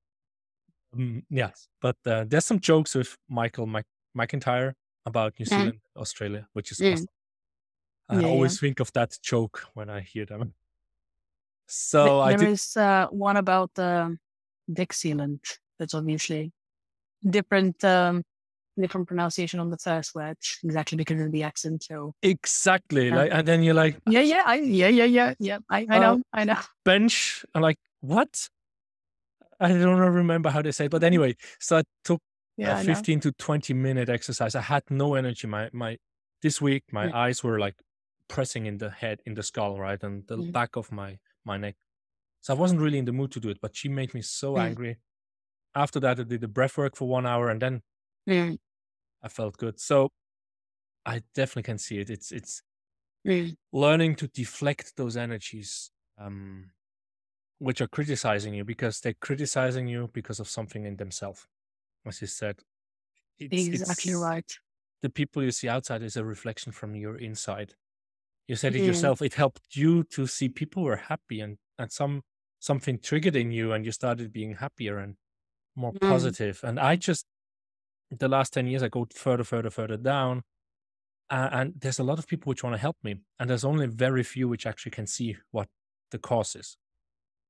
Yes, but there's some jokes with Michael McIntyre about New Mm. Zealand, Australia, which is Mm. awesome. I Yeah. Yeah. always think of that joke when I hear them. So I There did. is one about Dixieland. That's obviously different different pronunciation on the first word, exactly because of the accent. So Exactly. Like, and then you're like, yeah. I know. bench. I'm like, what? I don't remember how they say it, but anyway, so I took Yeah, a I know. 15 to 20-minute exercise. I had no energy. This week, my Mm. eyes were like pressing in the head, in the skull, right, and the back of my neck. So I wasn't really in the mood to do it, but she made me so angry. After that, I did the breath work for 1 hour, and then Mm. I felt good. So I definitely can see it. It's Mm. learning to deflect those energies, which are criticizing you, because they're criticizing you because of something in themselves. As you said, Exactly it's right. the people you see outside is a reflection from your inside. You said it Mm. yourself. It helped you to see people were happy, and something triggered in you, and you started being happier and more positive. And I just, the last 10 years, I go further down. And there's a lot of people which want to help me. And there's only very few which actually can see what the cause is.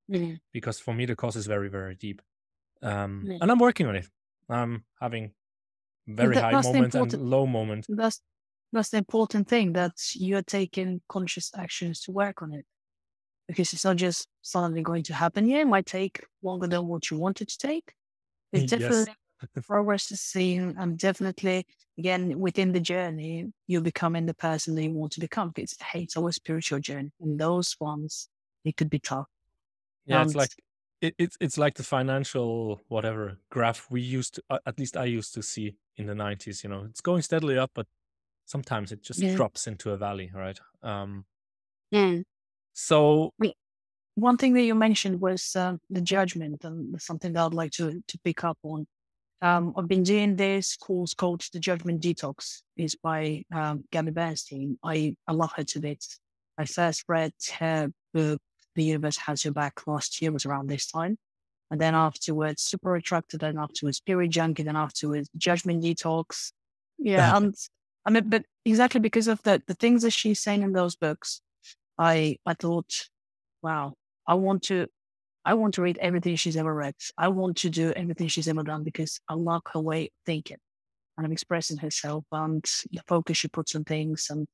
Mm. Because for me, the cause is very, very deep. Mm. And I'm working on it. I'm having very high That's the moments and important. low moments. That's the important thing, that you're taking conscious actions to work on it, because it's not just suddenly going to happen. Yeah, it might take longer than what you wanted to take. It's Yes. definitely progress to see, and definitely, again, within the journey, you're becoming the person that you want to become. Because it's always spiritual journey, and those ones, it could be tough. Yeah, it's And like it's like the financial whatever graph we used to, at least I used to see in the 90s. It's going steadily up, but sometimes it just yeah. drops into a valley, right? Mm. So One thing that you mentioned was the judgment, and something that I'd like to pick up on. I've been doing this course called The Judgment Detox. It's by Gabby Bernstein. I love her to bits. I first read her book, The Universe Has Your Back, last year, was around this time. And then afterwards, Super Attracted, then afterwards, Spirit Junkie, then afterwards, Judgment Detox. Yeah, and I mean, but exactly because of the things that she's saying in those books, I thought, wow, I want to read everything she's ever read. I want to do everything she's ever done, because I love her way of thinking and of expressing herself, and the focus she puts on things, and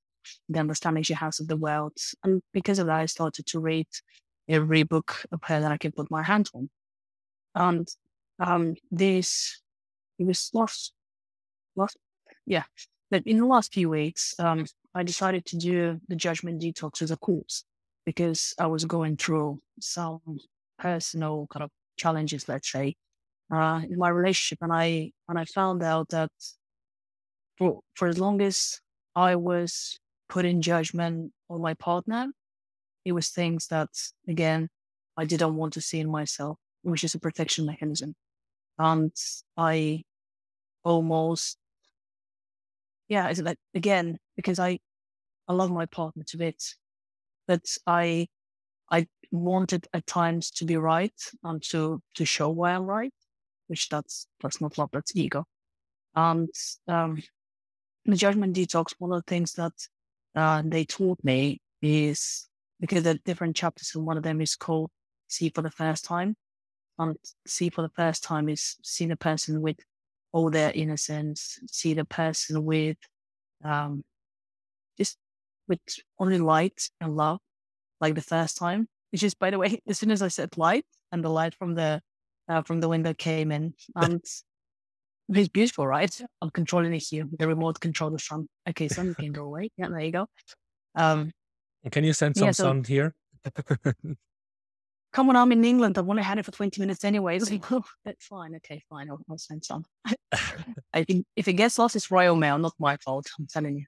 the understanding she has of the world. And because of that, I started to read every book of her that I could put my hand on. And it was last, yeah. But in the last few weeks, I decided to do the Judgment Detox as a course, because I was going through some personal kind of challenges, let's say, in my relationship. And I found out that for as long as I was putting judgment on my partner, it was things that, again, I didn't want to see in myself, which is a protection mechanism. And I almost, it's like, again, because I love my partner to bits, but I wanted at times to be right and to show why I'm right, which that's not love, that's ego. And the Judgment Detox, one of the things that they taught me is, because there are different chapters, and one of them is called See for the First Time. And see for the first time is see the person with all their innocence, see the person with just with only light and love, like the first time. It's just, by the way, as soon as I said light, and the light from the window came in, and it's beautiful, right? I'm controlling it here. The remote control the sun. Okay, sun, you can go away. Yeah, there you go. Can you send some sun here? Come on, I'm in England. I've only had it for 20 minutes anyways. That's fine. Okay, fine. I'll send some. I think if it gets lost, it's Royal Mail, not my fault. I'm telling you.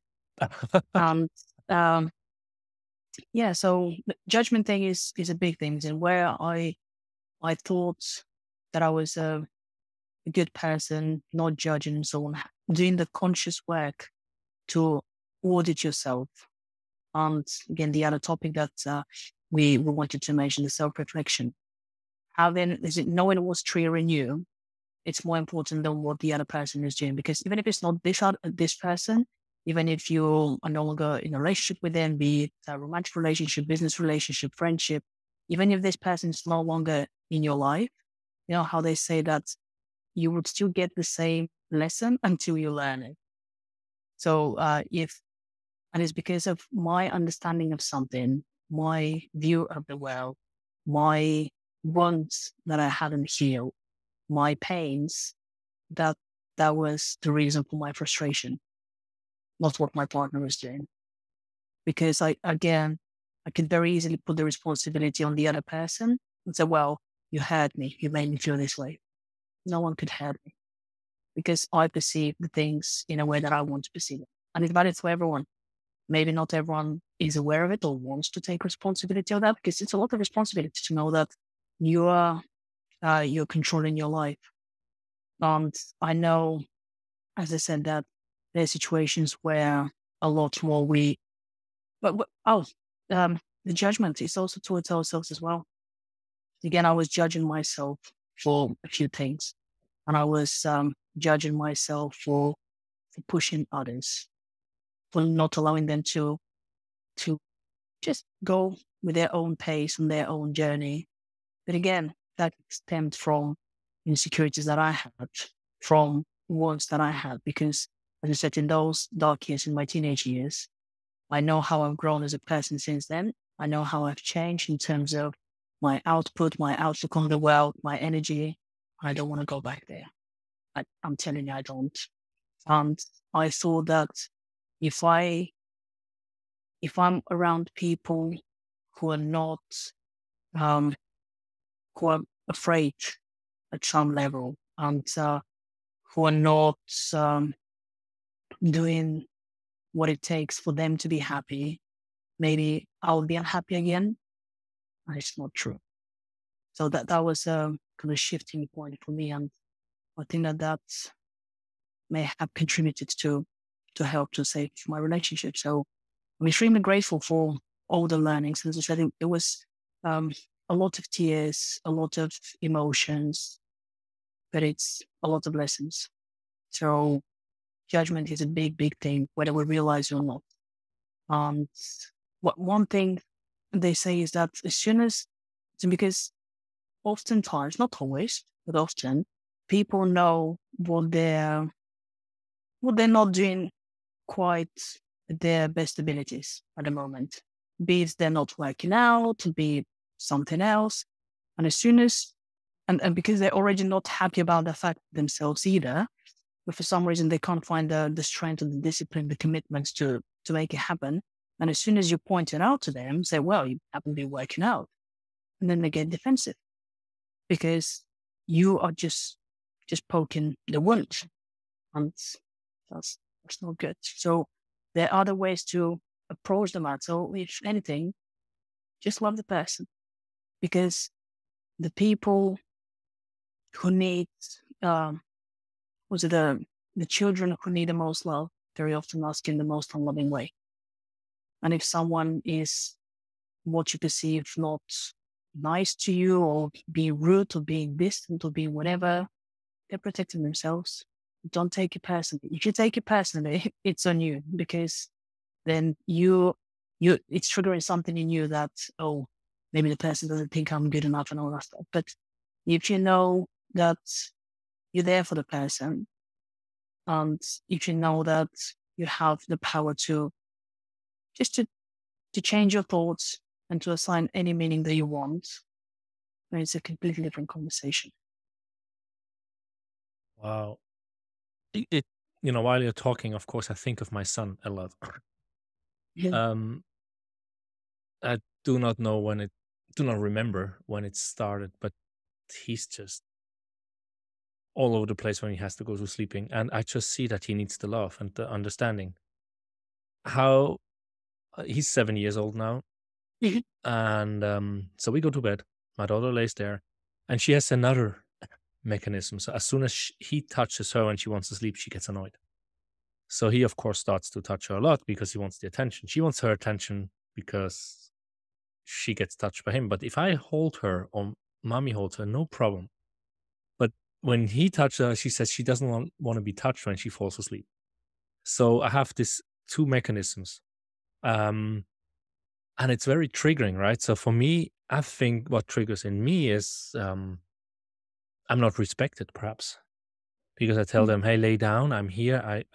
So the judgment thing is a big thing. And where I thought that I was a good person, not judging and so on, doing the conscious work to audit yourself. And again, the other topic that we wanted to mention, the self-reflection. How then is it knowing what's triggering you? It's more important than what the other person is doing, because even if it's not this person, even if you are no longer in a relationship with them, be it a romantic relationship, business relationship, friendship, even if this person is no longer in your life, you know how they say that you would still get the same lesson until you learn it. So and it's because of my understanding of something, my view of the world, my wounds that I hadn't healed, my pains, that was the reason for my frustration, not what my partner was doing. Because I could very easily put the responsibility on the other person and say, well, you hurt me, you made me feel this way. No one could hurt me, because I perceive the things in a way that I want to perceive it. And it's valid for everyone. Maybe not everyone is aware of it or wants to take responsibility of that, because it's a lot of responsibility to know that you're controlling your life. And I know, as I said, that there are situations where a lot more the judgment is also towards ourselves as well. Again, I was judging myself for a few things, and I was judging myself for pushing others, for not allowing them to just go with their own pace and their own journey. But again, that stemmed from insecurities that I had, from wounds that I had, because, as I said, in those dark years, in my teenage years, I know how I've grown as a person since then. I know how I've changed in terms of my output, my outlook on the world, my energy. I don't want to go back there. I'm telling you, I don't. And I thought that if I'm around people who are not, who are afraid at some level, and who are not doing what it takes for them to be happy, maybe I'll be unhappy again. And it's not true. So that was a kind of shifting point for me. And I think that may have contributed to help to save my relationship. So I'm extremely grateful for all the learnings. As I said, it was a lot of tears, a lot of emotions, but it's a lot of lessons. So judgment is a big, big thing, whether we realize it or not. One thing they say is that as soon as, because oftentimes, not always, but often, people know what they're not doing quite their best abilities at the moment. Be it they're not working out, be it something else. And as soon as, and because they're already not happy about the fact themselves either, but for some reason they can't find the strength and the discipline, the commitments to make it happen. And as soon as you point it out to them, say, well, you haven't been working out. And then they get defensive because you are just poking the wound. And It's not good. So there are other ways to approach the matter. So if anything, just love the person, because the people who need, was it the children who need the most love, very often ask in the most unloving way. And if someone is what you perceive not nice to you, or being rude, or being distant, or being whatever, they're protecting themselves. Don't take it personally. If you take it personally, it's on you, because then it's triggering something in you that, oh, maybe the person doesn't think I'm good enough and all that stuff. But if you know that you're there for the person, and if you know that you have the power to just to change your thoughts and to assign any meaning that you want, then it's a completely different conversation. Wow. It while you're talking, of course, I think of my son a lot. Yeah. Um, I do not remember when it started, but he's just all over the place when he has to go to sleeping. And I just see that he needs the love and the understanding. How he's 7 years old now. Mhm. And so we go to bed. My daughter lays there, and she has another mechanism. So as soon as he touches her when she wants to sleep, she gets annoyed. So he, of course, starts to touch her a lot because he wants the attention. She wants her attention because she gets touched by him. But if I hold her or mommy holds her, no problem. But when he touches her, she says she doesn't want to be touched when she falls asleep. So I have these two mechanisms. And it's very triggering, right? So for me, I think what triggers in me is I'm not respected, perhaps, because I tell Mm. them, hey, lay down. I'm here.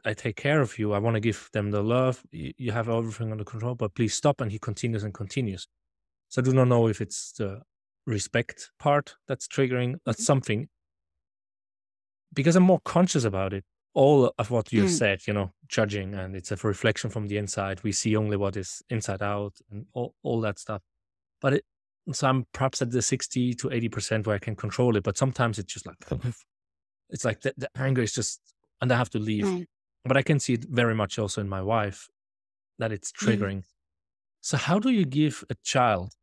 I take care of you. I want to give them the love. You have everything under control, but please stop. And he continues and continues. So I do not know if it's the respect part that's triggering. That's something, because I'm more conscious about it. All of what you Mm. said, judging, and it's a reflection from the inside. We see only what is inside out and all that stuff. But so I'm perhaps at the 60 to 80% where I can control it. But sometimes it's just like, it's like the anger is just, and I have to leave. Mm. But I can see it very much also in my wife that it's triggering. So how do you give a child,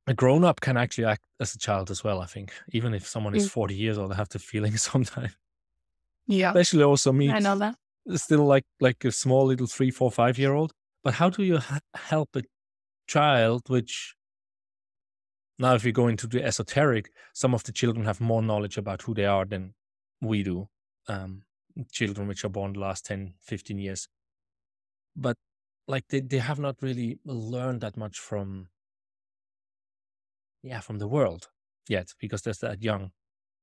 a grown up can actually act as a child as well, I think, even if someone is Mm. 40 years old, I have the feeling sometimes, Yeah, especially also me, I know that. still like a small little 3, 4, 5-year-old. But how do you help a child, which now, if we go into the esoteric, some of the children have more knowledge about who they are than we do. Um, Children which are born the last 10, 15 years. But like they have not really learned that much from the world yet, because they're that young.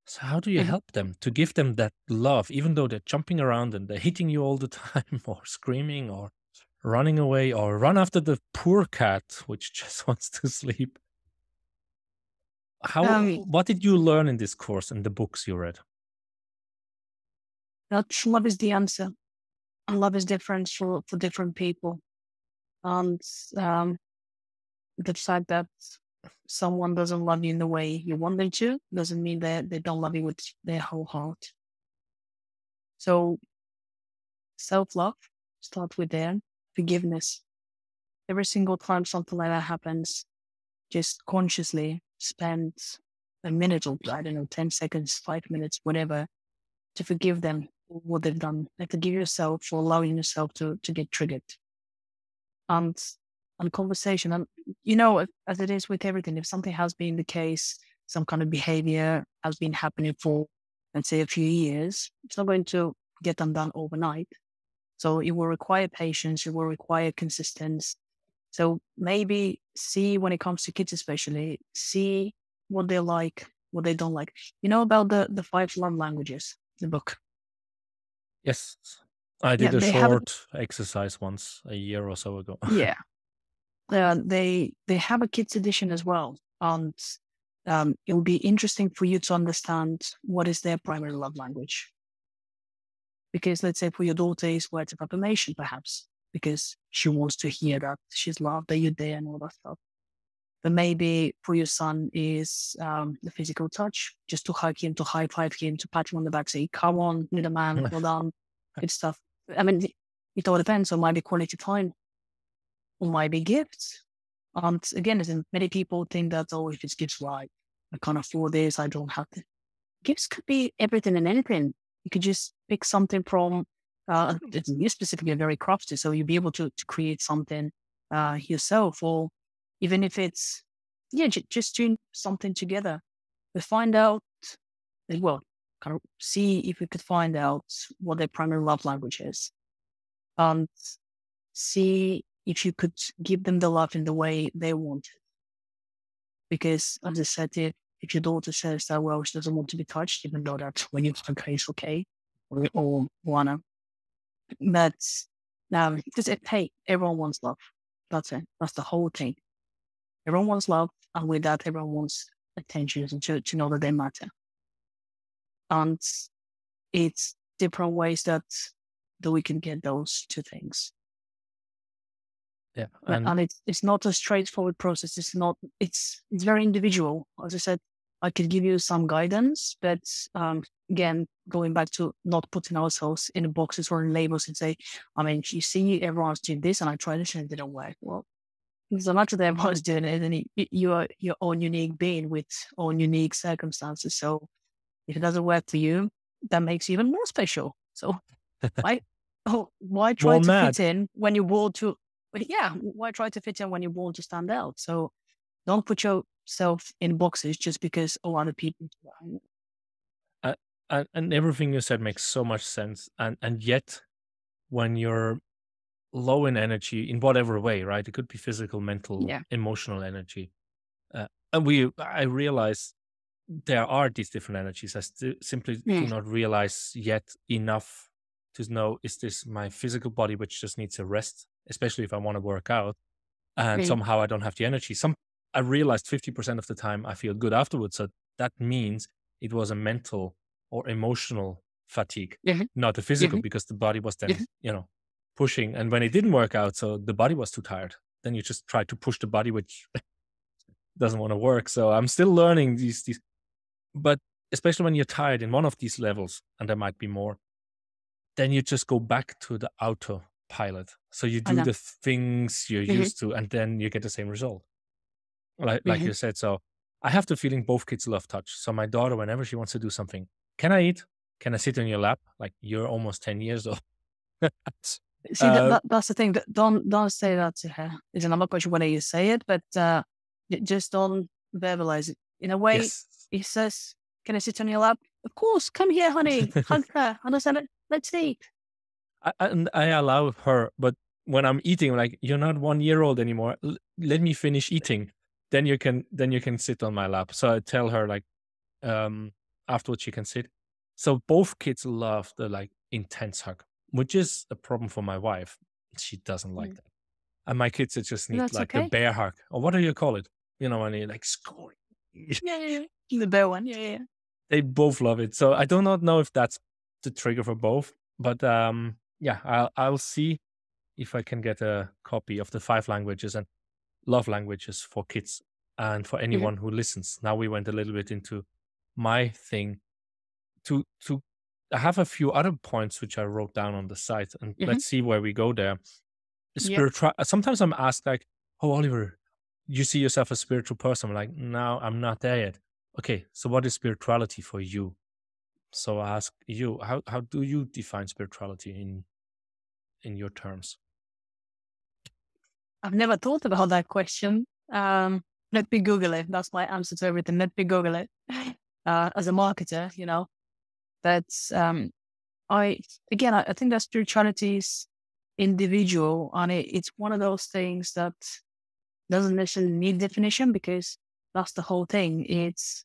So how do you Mhm. help them to give them that love, even though they're jumping around and they're hitting you all the time, or screaming, or running away, or run after the poor cat which just wants to sleep? Um, What did you learn in this course and the books you read? that love is the answer, and love is different for different people. And the fact that someone doesn't love you in the way you want them to doesn't mean that they don't love you with their whole heart. So self-love, start with there. Forgiveness. Every single time something like that happens, just consciously spend a minute, or I don't know, 10 seconds, 5 minutes, whatever, to forgive them for what they've done, and forgive yourself for allowing yourself to get triggered. And conversation, and as it is with everything, if something has been the case, some kind of behavior has been happening for, let's say, a few years, it's not going to get undone overnight. So it will require patience, it will require consistency. So maybe see, when it comes to kids especially, see what they like, what they don't like. You know about the 5 love languages, the book? Yes, I Yeah, did a they have it. short exercise once a year or so ago. Yeah. They have a kids edition as well. And it will be interesting for you to understand what is their primary love language. Because let's say for your daughter is words of affirmation, perhaps, because she wants to hear that she's loved, that you're there and all that stuff. But maybe for your son is the physical touch, just to hug him, to high five him, to pat him on the back, say, come on, you're the man, well done, good stuff. I mean, it all depends. On might be quality time, or might be gifts. And again, many people think that, oh, if it's gifts, right, I can't afford this, I don't have to. Gifts could be everything and anything. You could just pick something from, you're specifically very crafty, so you'll be able to create something yourself, or even if it's, just doing something together. We find out, well, kind of see if we could find out what their primary love language is, and see if you could give them the love in the way they want it. Because as I said, if your daughter says that, well, she doesn't want to be touched, even though that when you hug her, it's okay, or wanna, that's, because hey, everyone wants love. That's it. That's the whole thing. Everyone wants love, and with that, everyone wants attention and to know that they matter. And it's different ways that we can get those two things. Yeah, and it's not a straightforward process. It's very individual. As I said, I could give you some guidance, but again, going back to not putting ourselves in boxes or in labels and say, I mean, you see everyone's doing this and I try this and it didn't work. Well, it's a matter that everyone's doing it, and you are your own unique being with own unique circumstances. So if it doesn't work for you, that makes you even more special. So why try to fit in when you want to? Why try to fit in when you want to stand out? So don't put yourself in boxes just because other people do. And everything you said makes so much sense. And yet, when you're low in energy in whatever way, right? It could be physical, mental, emotional energy. I realize there are these different energies. I simply do not realize yet enough to know, is this my physical body which just needs a rest, especially if I want to work out, and somehow I don't have the energy. I realized 50% of the time I feel good afterwards. So that means it was a mental or emotional fatigue, not the physical, because the body was then, pushing. And when it didn't work out, so the body was too tired, then you just try to push the body, which doesn't want to work. So I'm still learning these, but especially when you're tired in one of these levels, and there might be more, then you just go back to the autopilot. So you do the things you're used to, and then you get the same result. Like you said. So I have the feeling both kids love touch. So my daughter, whenever she wants to do something, can I eat? Can I sit on your lap? Like, you're almost 10 years old. See, that's the thing. Don't say that to her. I'm not quite sure whether you say it, but just don't verbalize it. In a way, he says, can I sit on your lap? Of course, come here, honey. Hug her. Understand it? Let's eat. I allow her, but when I'm eating, I'm like, you're not 1 year old anymore. Let me finish eating. Then you can sit on my lap. So I tell her, like, afterwards she can sit. So both kids love the intense hug, which is a problem for my wife. She doesn't like that. And my kids just need the bear hug, or what do you call it? When you scoring. Yeah. The bear one. Yeah. They both love it. So I do not know if that's the trigger for both, but I'll see if I can get a copy of the 5 languages and love languages for kids and for anyone who listens. Now we went a little bit into my thing. I have a few other points which I wrote down on the site, and let's see where we go there. Sometimes I'm asked, like, oh, Oliver, you see yourself as a spiritual person? I'm like, no, I'm not there yet. Okay, so what is spirituality for you? So I ask you, how do you define spirituality in your terms? I've never thought about that question. Let me Google it. That's my answer to everything. Let me Google it. As a marketer, that's I think that spirituality is individual, and it's one of those things that doesn't necessarily need definition, because that's the whole thing. It's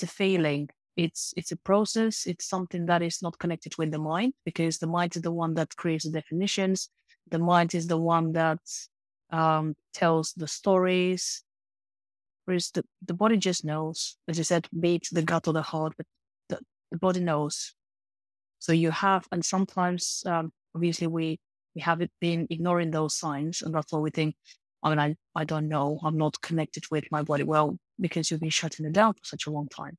a feeling. It's a process. It's something that is not connected with the mind, because the mind is the one that creates the definitions. The mind is the one that tells the stories. Whereas the body just knows, as you said, beats the gut or the heart, but the body knows. So you have, and sometimes obviously we have been ignoring those signs, and that's why we think, I don't know, I'm not connected with my body. Well, because you've been shutting it down for such a long time.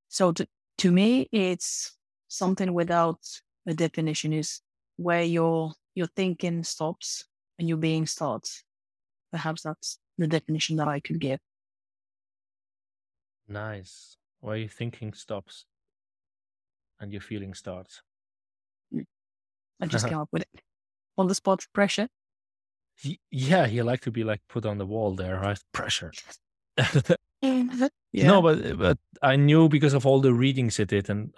So to me, it's something without the definition is where your thinking stops and your being starts. Perhaps that's the definition that I could give. Nice. Where your thinking stops and your feeling starts. I just came up with it. On the spot, pressure. Yeah, you like to be like put on the wall there, right? Pressure. Yeah. No, but I knew because of all the readings it did and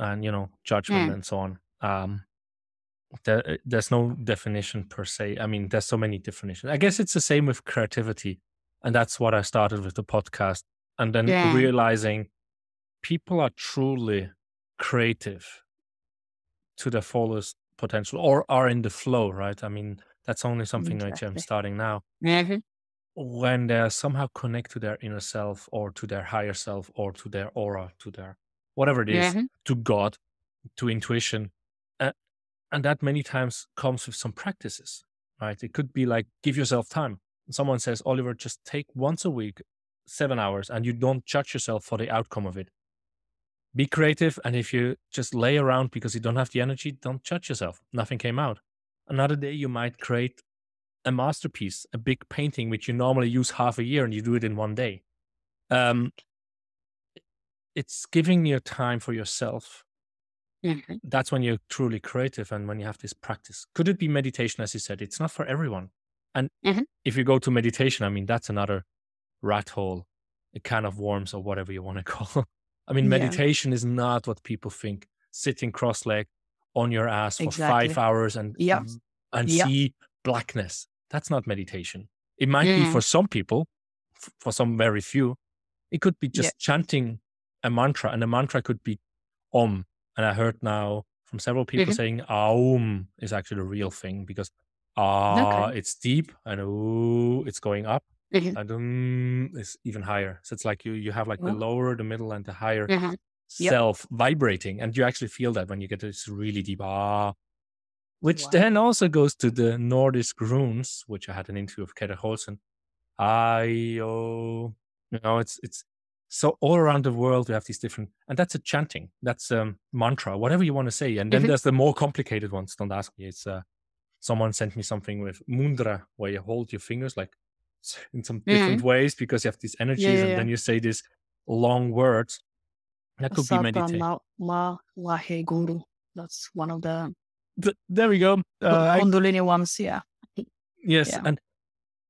Judgement and so on. There's no definition per se. I mean, there's so many definitions. I guess it's the same with creativity, and that's what I started with the podcast, and then realizing people are truly creative to their fullest potential, or are in the flow, right? I mean, that's only something which I'm starting now. When they somehow connect to their inner self or to their higher self or to their aura, to their whatever it is, to God, to intuition. And that many times comes with some practices, right? It could be like, give yourself time. Someone says, Oliver, just take once a week, 7 hours, and you don't judge yourself for the outcome of it. Be creative. And if you just lay around because you don't have the energy, don't judge yourself. Nothing came out. Another day, you might create a masterpiece, a big painting, which you normally use half a year and you do it in one day. It's giving you time for yourself. That's when you're truly creative and when you have this practice. Could it be meditation, as you said? It's not for everyone. And if you go to meditation, I mean, that's another rat hole, a can of worms or whatever you want to call. I mean, meditation is not what people think. Sitting cross-legged on your ass for 5 hours and see blackness. That's not meditation. It might be for some people, for some very few. It could be just chanting a mantra, and a mantra could be Om. And I heard now from several people saying Aum is actually the real thing, because it's deep and it's going up, and is even higher. So it's like you have like the lower, the middle, and the higher self vibrating, and you actually feel that when you get this really deep which then also goes to the Nordic runes, which I had an interview with Keta Holsen. It's so all around the world we have these different, and that's a chanting, that's mantra, whatever you want to say. And then there's the more complicated ones. Don't ask me. It's someone sent me something with mudra, where you hold your fingers like in some different ways, because you have these energies, and then you say these long words. That could be meditation. That's one of the there we go. Kundalini ones, Yes,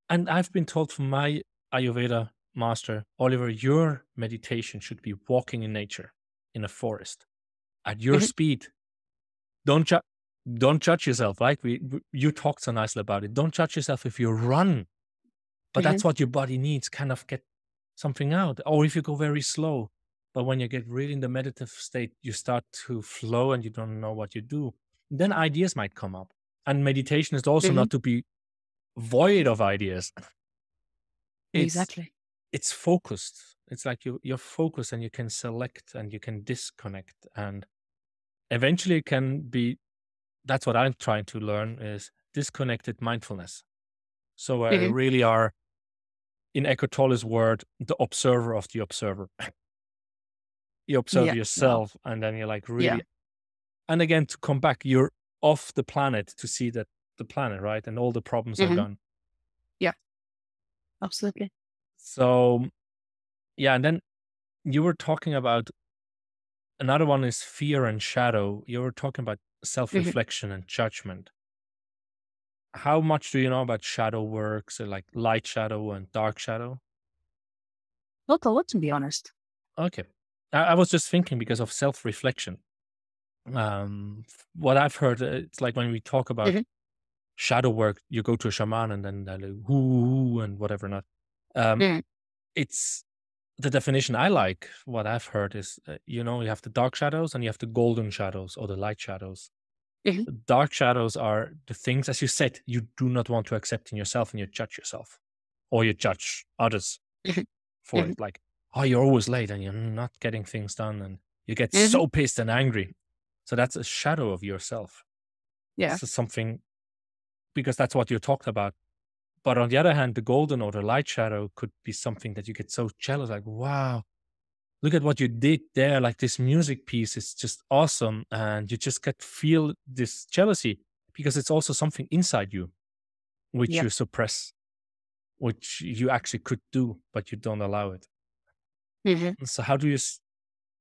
and I've been told from my Ayurveda master, Oliver, your meditation should be walking in nature, in a forest, at your speed. Don't judge yourself. Like you talked so nicely about it. Don't judge yourself if you run, but that's what your body needs. Kind of get something out, or if you go very slow. But when you get really in the meditative state, you start to flow, and you don't know what you do. Then ideas might come up. And meditation is also not to be void of ideas. It's focused. It's like you're focused, and you can select and you can disconnect. And eventually it can be, that's what I'm trying to learn, is disconnected mindfulness. So where you really are, in Eckhart Tolle's word, the observer of the observer. You observe yourself, and then you're like really, and again, to come back, you're off the planet to see that the planet, right? And all the problems are gone. Yeah, absolutely. So, and then you were talking about, another one is fear and shadow. You were talking about self-reflection and judgment. How much do you know about shadow work, so like light shadow and dark shadow? Not a lot, to be honest. Okay. I was just thinking, because of self-reflection. What I've heard, it's like when we talk about shadow work, you go to a shaman, and then they're like, whoo, and whatever not. It's the definition I like. What I've heard is, you have the dark shadows and you have the golden shadows, or the light shadows. The dark shadows are the things, as you said, you do not want to accept in yourself, and you judge yourself, or you judge others for it. Like, oh, you're always late and you're not getting things done, and you get so pissed and angry. So that's a shadow of yourself. This is something, because that's what you talked about. But on the other hand, the golden or the light shadow could be something that you get so jealous, like, wow, look at what you did there. Like this music piece is just awesome. And you just get feel this jealousy because it's also something inside you, which Yeah. you suppress, which you actually could do, but you don't allow it. Mhm. So how do you,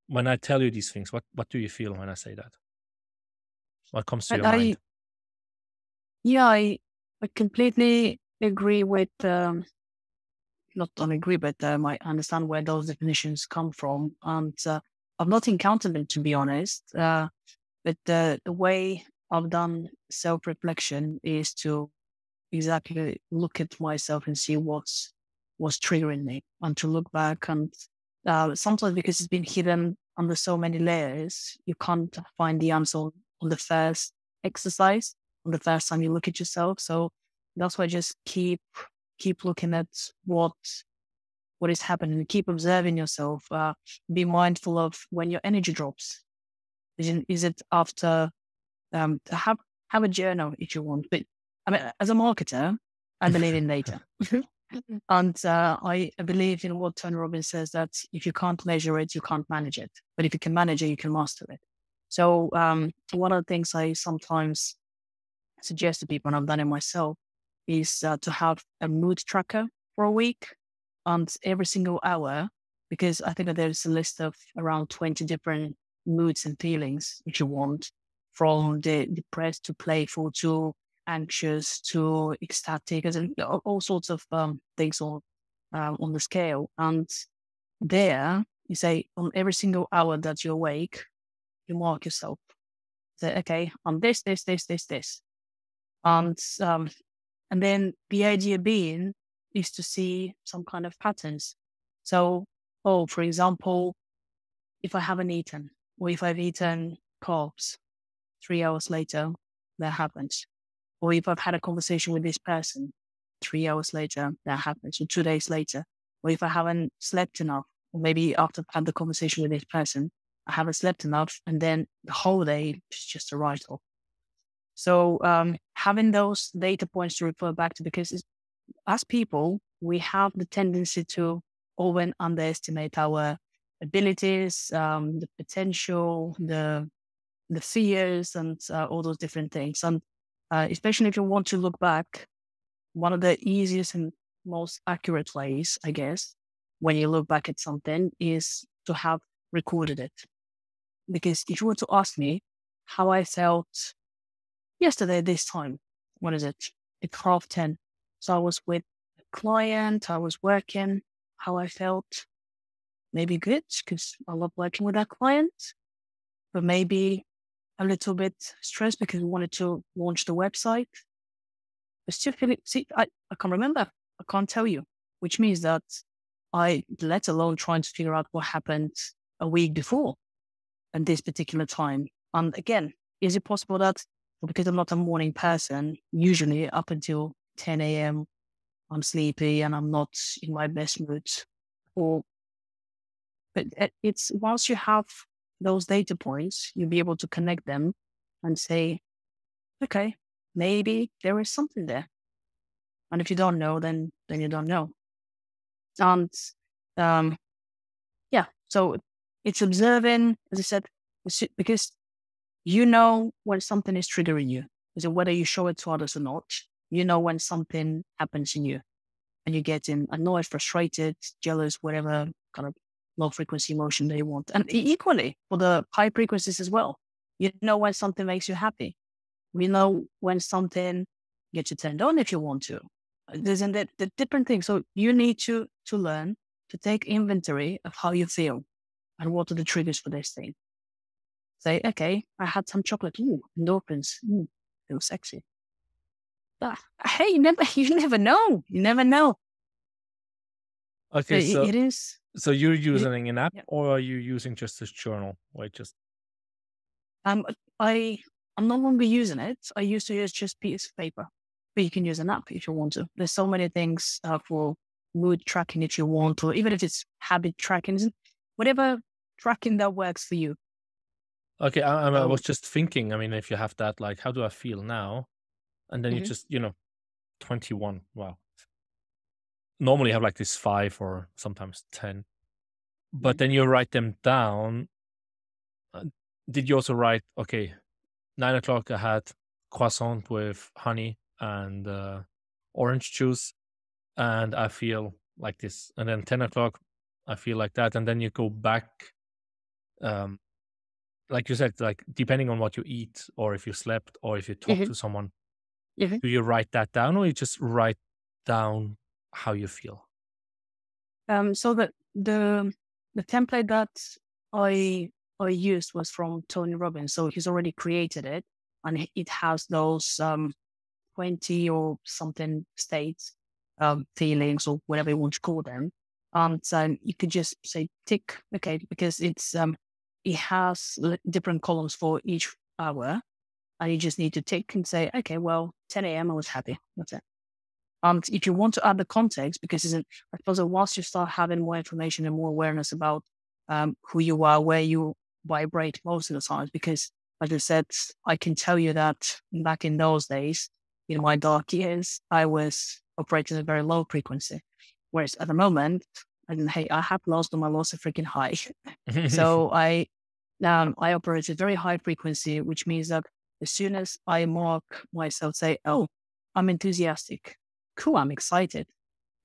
when I tell you these things, what do you feel when I say that? What comes to And your mind? yeah, I completely agree with, not only agree, but I understand where those definitions come from. And I've not encountered them, to be honest. But the way I've done self-reflection is to exactly look at myself and see what's triggering me, and to look back. And sometimes, because it's been hidden under so many layers, you can't find the answer on the first exercise, on the first time you look at yourself. So that's why I just keep looking at what is happening, keep observing yourself. Be mindful of when your energy drops. Is it after, have a journal if you want. But I mean, as a marketer, I believe in data. And I believe in what Tony Robbins says, that if you can't measure it, you can't manage it. But if you can manage it, you can master it. So one of the things I sometimes suggest to people, and I've done it myself, is to have a mood tracker for a week, and every single hour, because I think that there's a list of around 20 different moods and feelings, if you want, from the depressed to playful to anxious to ecstatic, and all sorts of things on the scale. And there, you say on every single hour that you're awake, you mark yourself. Say, okay, I'm this, this, this, this, this. And then the idea being is to see some kind of patterns. So, for example, if I haven't eaten, or if I've eaten carbs, 3 hours later, that happens. Or if I've had a conversation with this person, 3 hours later, that happens. Or 2 days later. Or if I haven't slept enough, or maybe after I've had the conversation with this person, I haven't slept enough, and then the whole day is just a write-off. So having those data points to refer back to, because as people, we have the tendency to over and underestimate our abilities, the potential, the fears, and all those different things. And especially if you want to look back, one of the easiest and most accurate ways, I guess, when you look back at something, is to have recorded it. Because if you were to ask me how I felt yesterday this time, what is it? It's 10:30. So I was with a client, I was working, how I felt, maybe good, because I love working with that client, but maybe a little bit stressed because we wanted to launch the website. But still feeling, see, I can't remember. I can't tell you, which means that let alone trying to figure out what happened a week before at this particular time. And again, is it possible that, because I'm not a morning person, usually up until 10 a.m., I'm sleepy and I'm not in my best mood? But it's, once you have those data points, you'll be able to connect them and say, okay, maybe there is something there. And if you don't know, then you don't know. And yeah, so it's observing, as I said, because you know when something is triggering you, is it whether you show it to others or not? You know when something happens in you and you're getting annoyed, frustrated, jealous, whatever kind of low frequency emotion that you want. And equally for the high frequencies as well. You know when something makes you happy. You know when something gets you turned on if you want to. There's the different things. So you need to learn to take inventory of how you feel and what are the triggers for this thing. Say, okay, I had some chocolate. Ooh, endorphins. Ooh, it was sexy. Hey, you never know. You never know. Okay, It is. so you're using an app, Yeah. or are you using just this journal? Wait, just I'm no longer using it. I used to use just piece of paper, but you can use an app if you want to. There's so many things for mood tracking if you want, or even if it's habit tracking, whatever tracking that works for you. okay. I So, was just thinking. I mean, if you have that, like, how do I feel now? And then you just, 21. Wow. Normally, I have like this 5 or sometimes 10. but then you write them down. Did you also write, okay, 9 o'clock I had croissant with honey and orange juice, and I feel like this. And then 10 o'clock, I feel like that. And then you go back, um, like you said, like depending on what you eat or if you slept or if you talk Mhm. to someone, Mhm. do you write that down or you just write down how you feel? So the template that I used was from Tony Robbins. So he's already created it, and it has those 20 or something states, feelings or whatever you want to call them. So you could just say tick, okay, because it has different columns for each hour, and you just need to tick and say, okay, well, 10 a.m. I was happy. That's it. If you want to add the context, because I suppose that once you start having more information and more awareness about who you are, where you vibrate most of the times, because like I said, I can tell you that back in those days, in my dark years, I was operating at a very low frequency. Whereas at the moment, hey, I have lost on my loss a freaking high. So I operate at very high frequency, which means that as soon as I mark myself, say, oh, I'm enthusiastic, cool, I'm excited.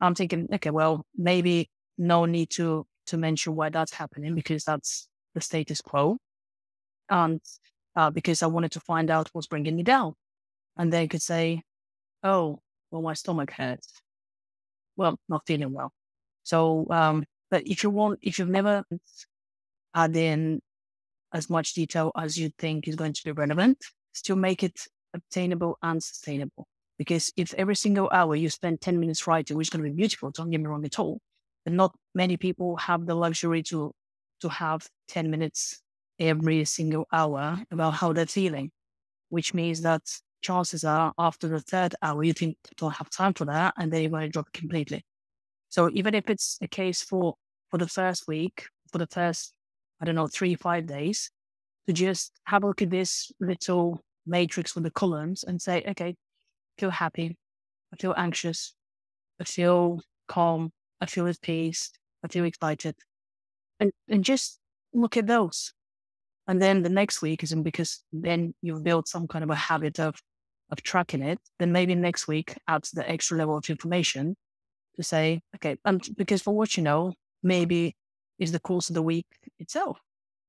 I'm thinking, okay, well, maybe no need to mention why that's happening because that's the status quo. And because I wanted to find out what's bringing me down. And they could say, oh, well, my stomach hurts. Well, not feeling well. So, but if you've never add in as much detail as you think is going to be relevant, still make it obtainable and sustainable. Because if every single hour you spend 10 minutes writing, which is going to be beautiful, don't get me wrong at all, but not many people have the luxury to have 10 minutes every single hour about how they're feeling, which means that chances are after the third hour, you think you don't have time for that, and then you're going to drop it completely. So even if it's a case for the first week, for the first, 3-5 days, to just have a look at this little matrix with the columns and say, okay, I feel happy, I feel anxious, I feel calm, I feel at peace, I feel excited. And just look at those. And then the next week isn't, because then you've built some kind of a habit of tracking it. Then maybe next week adds the extra level of information to say, okay, and because for what you know, maybe is the course of the week itself.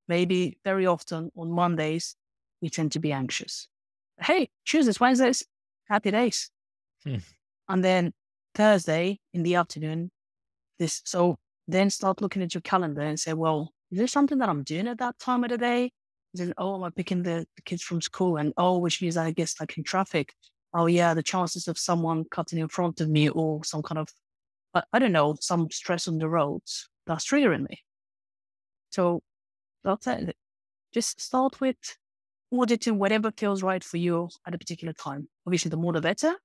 Maybe very often on Mondays, we tend to be anxious. Hey, Tuesdays, Wednesdays, happy days. And then Thursday in the afternoon, so then start looking at your calendar and say, well, is there something that I'm doing at that time of the day? Then, oh, am I picking the kids from school? And which means I guess like in traffic. Oh yeah, the chances of someone cutting in front of me or some kind of, I don't know, some stress on the roads, that's triggering me. So that's it. Just start with auditing whatever feels right for you at a particular time. Obviously, the more the better.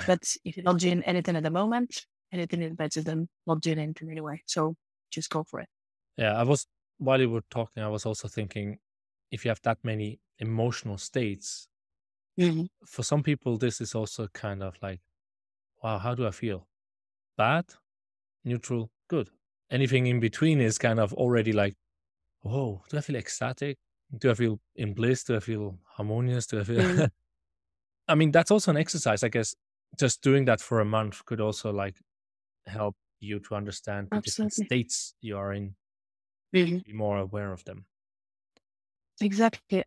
But if you're not doing anything at the moment, anything is better than not doing anything anyway. So just go for it. Yeah, while you were talking, I was also thinking, if you have that many emotional states, for some people, this is also kind of like, wow, how do I feel? Bad, neutral, good. Anything in between is kind of already like, whoa, do I feel ecstatic? Do I feel in bliss? Do I feel harmonious? Do I feel? I mean, that's also an exercise, I guess. Just doing that for a month could also like help you to understand the different Absolutely. states you are in, be more aware of them. Exactly.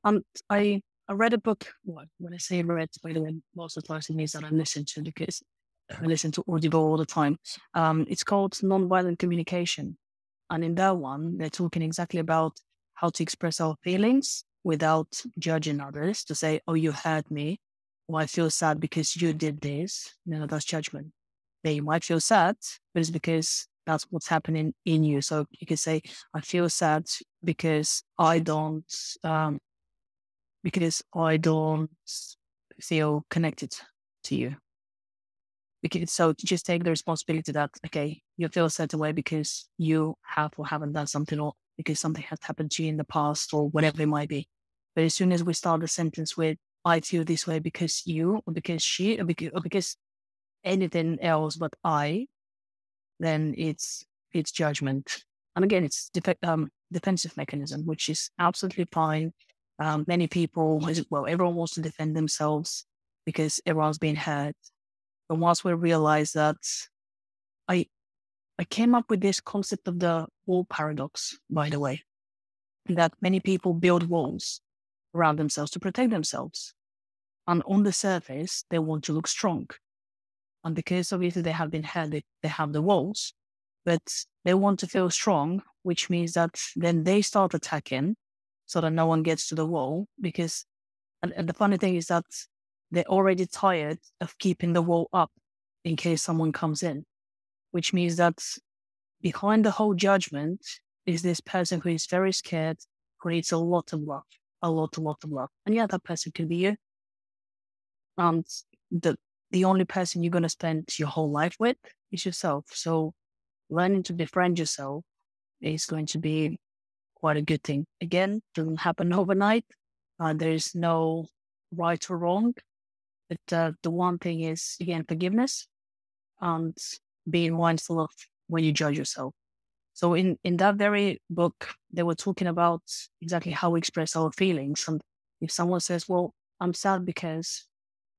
I read a book. Well, when I say read, by the way, most of the time it means that I listen to, because I listen to Audible all the time. It's called Nonviolent Communication. And in that one, they're talking exactly about how to express our feelings without judging others, to say, oh, you hurt me, or I feel sad because you did this. No, that's judgment. Yeah, you might feel sad, but it's because that's what's happening in you. So you could say, I feel sad because I don't feel connected to you. So just take the responsibility that, okay, you feel a certain way because you have or haven't done something, or because something has happened to you in the past, or whatever it might be. But as soon as we start the sentence with, I feel this way because you, or because she, or because anything else but I, then it's judgment. And again, it's defensive mechanism, which is absolutely fine. Many people, everyone wants to defend themselves because everyone's being hurt. But once we realize that, I came up with this concept of the wall paradox, by the way, that many people build walls around themselves to protect themselves. And on the surface, they want to look strong. And because obviously they have been hurt, they have the walls, but they want to feel strong, which means that then they start attacking so that no one gets to the wall. Because, and the funny thing is that they're already tired of keeping the wall up in case someone comes in, which means that behind the whole judgment is this person who is very scared, who needs a lot of love, a lot of love. And yeah, that person could be you. And the only person you're going to spend your whole life with is yourself. So learning to befriend yourself is going to be quite a good thing. Again, it doesn't happen overnight. There is no right or wrong. But the one thing is, again, forgiveness and being mindful of when you judge yourself. So in that very book, they were talking about exactly how we express our feelings. And if someone says, well, I'm sad because,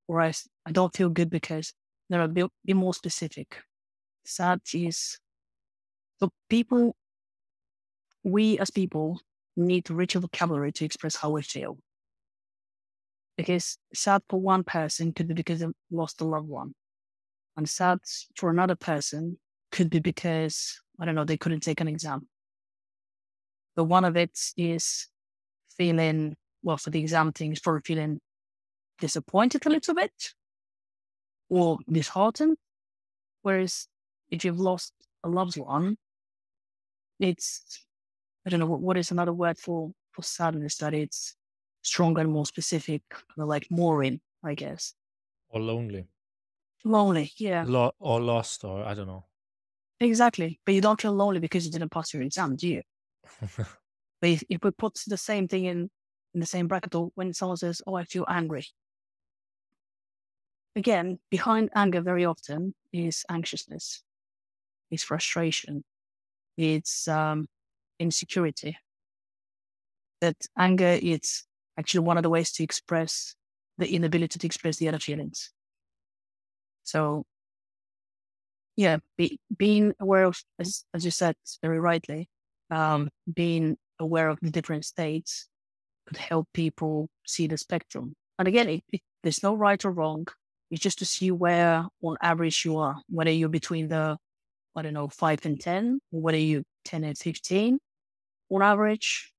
or I don't feel good because, no, be more specific. Sad is, so we as people need to reach a vocabulary to express how we feel. Because sad for one person could be because they lost a loved one. And sad for another person could be because, I don't know, they couldn't take an exam. But one of it is feeling, well, for the exam thing, is probably feeling disappointed a little bit or disheartened. Whereas if you've lost a loved one, it's, I don't know, what is another word for sadness, that it's stronger and more specific, like mooring, I guess. Or lonely. Lonely, yeah. Or lost, or I don't know. Exactly. But you don't feel lonely because you didn't pass your exam, do you? But if we put the same thing in the same bracket, or when someone says, oh, I feel angry. Again, behind anger very often is anxiousness, it's frustration, it's insecurity. That anger is actually one of the ways to express the inability to express the other feelings. So, yeah, being aware of, as you said very rightly, being aware of the different states could help people see the spectrum. And again, there's no right or wrong. It's just to see where, on average, you are, whether you're between the, 5 and 10, or whether you're 10 and 15 on average,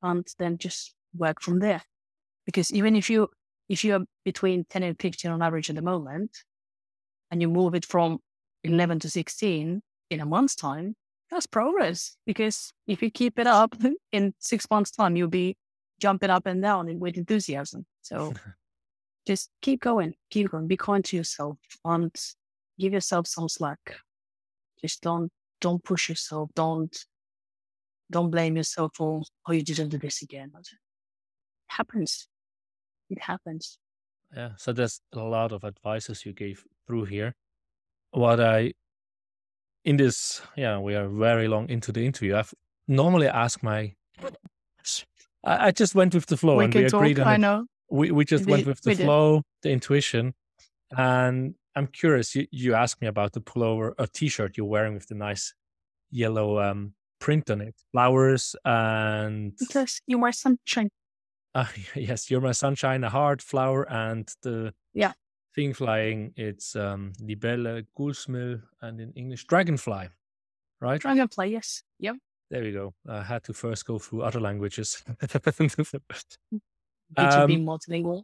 and then just work from there. Because even if you're between 10 and 15 on average at the moment, and you move it from 11 to 16 in a month's time, that's progress. Because if you keep it up in 6 months' time, you'll be jumping up and down with enthusiasm. So just keep going, be kind to yourself, and give yourself some slack. Just don't push yourself. Don't blame yourself for, oh, you didn't do this again. It happens. It happens. Yeah. So there's a lot of advices you gave through here. We are very long into the interview. I've normally asked I just went with the flow, and we agreed on it. I know. We just went with the flow, the intuition. And I'm curious, you asked me about the pullover, a t-shirt you're wearing with the nice yellow print on it, flowers and... Because you're my sunshine. Yes, you're my sunshine, a heart, flower, and the thing flying, it's libelle, gulsmil, and in English, dragonfly, right? Dragonfly, yes. Yep. There we go. I had to first go through other languages. Did you be multilingual?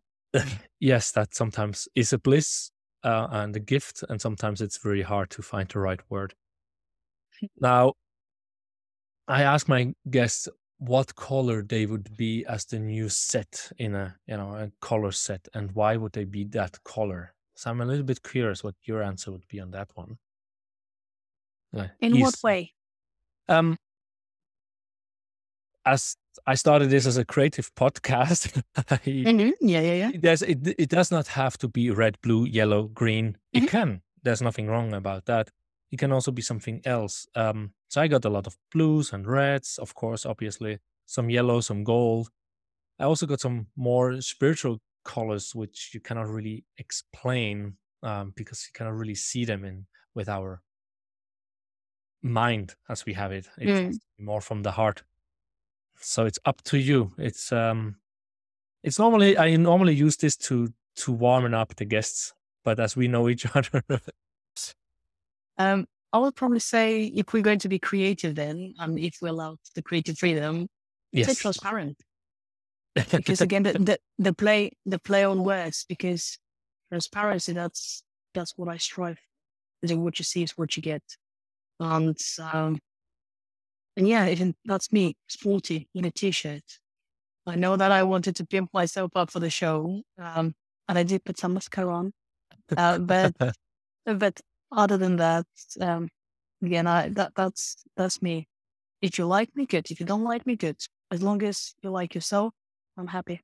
Yes, that sometimes is a bliss and a gift, and sometimes it's very hard to find the right word. Now, I ask my guests what color they would be as the new set in a color set, and why would they be that color. So I'm a little bit curious what your answer would be on that one. In what way? As I started this as a creative podcast, it does not have to be red, blue, yellow, green. It can. There's nothing wrong about that. it can also be something else. So I got a lot of blues and reds, of course, obviously, some yellow, some gold. I also got some more spiritual colors, which you cannot really explain, because you cannot really see them in with our mind as we have it. It has to be more from the heart. So it's up to you. It's normally, I normally use this to warm up the guests, but as we know each other, I would probably say if we're going to be creative then, and if we allow the creative freedom, say yes. transparent. Because again, the play on words, because transparency, that's what I strive. Is what you see is what you get. And yeah, even that's me, sporty in a t-shirt. I know that I wanted to pimp myself up for the show, and I did put some mascara on. But other than that, again, that's me. If you like me, good. If you don't like me, good. As long as you like yourself, I'm happy.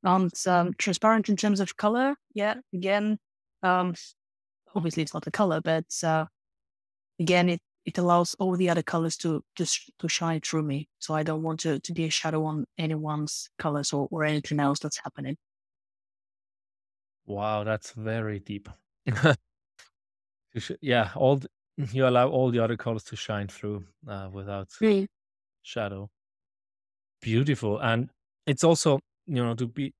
And transparent in terms of color, yeah. Again, obviously it's not the color, but again, it allows all the other colors to shine through me. So I don't want to be a shadow on anyone's colors or anything else that's happening. Wow, that's very deep. Yeah, you allow all the other colors to shine through without shadow. Beautiful. And it's also, to be,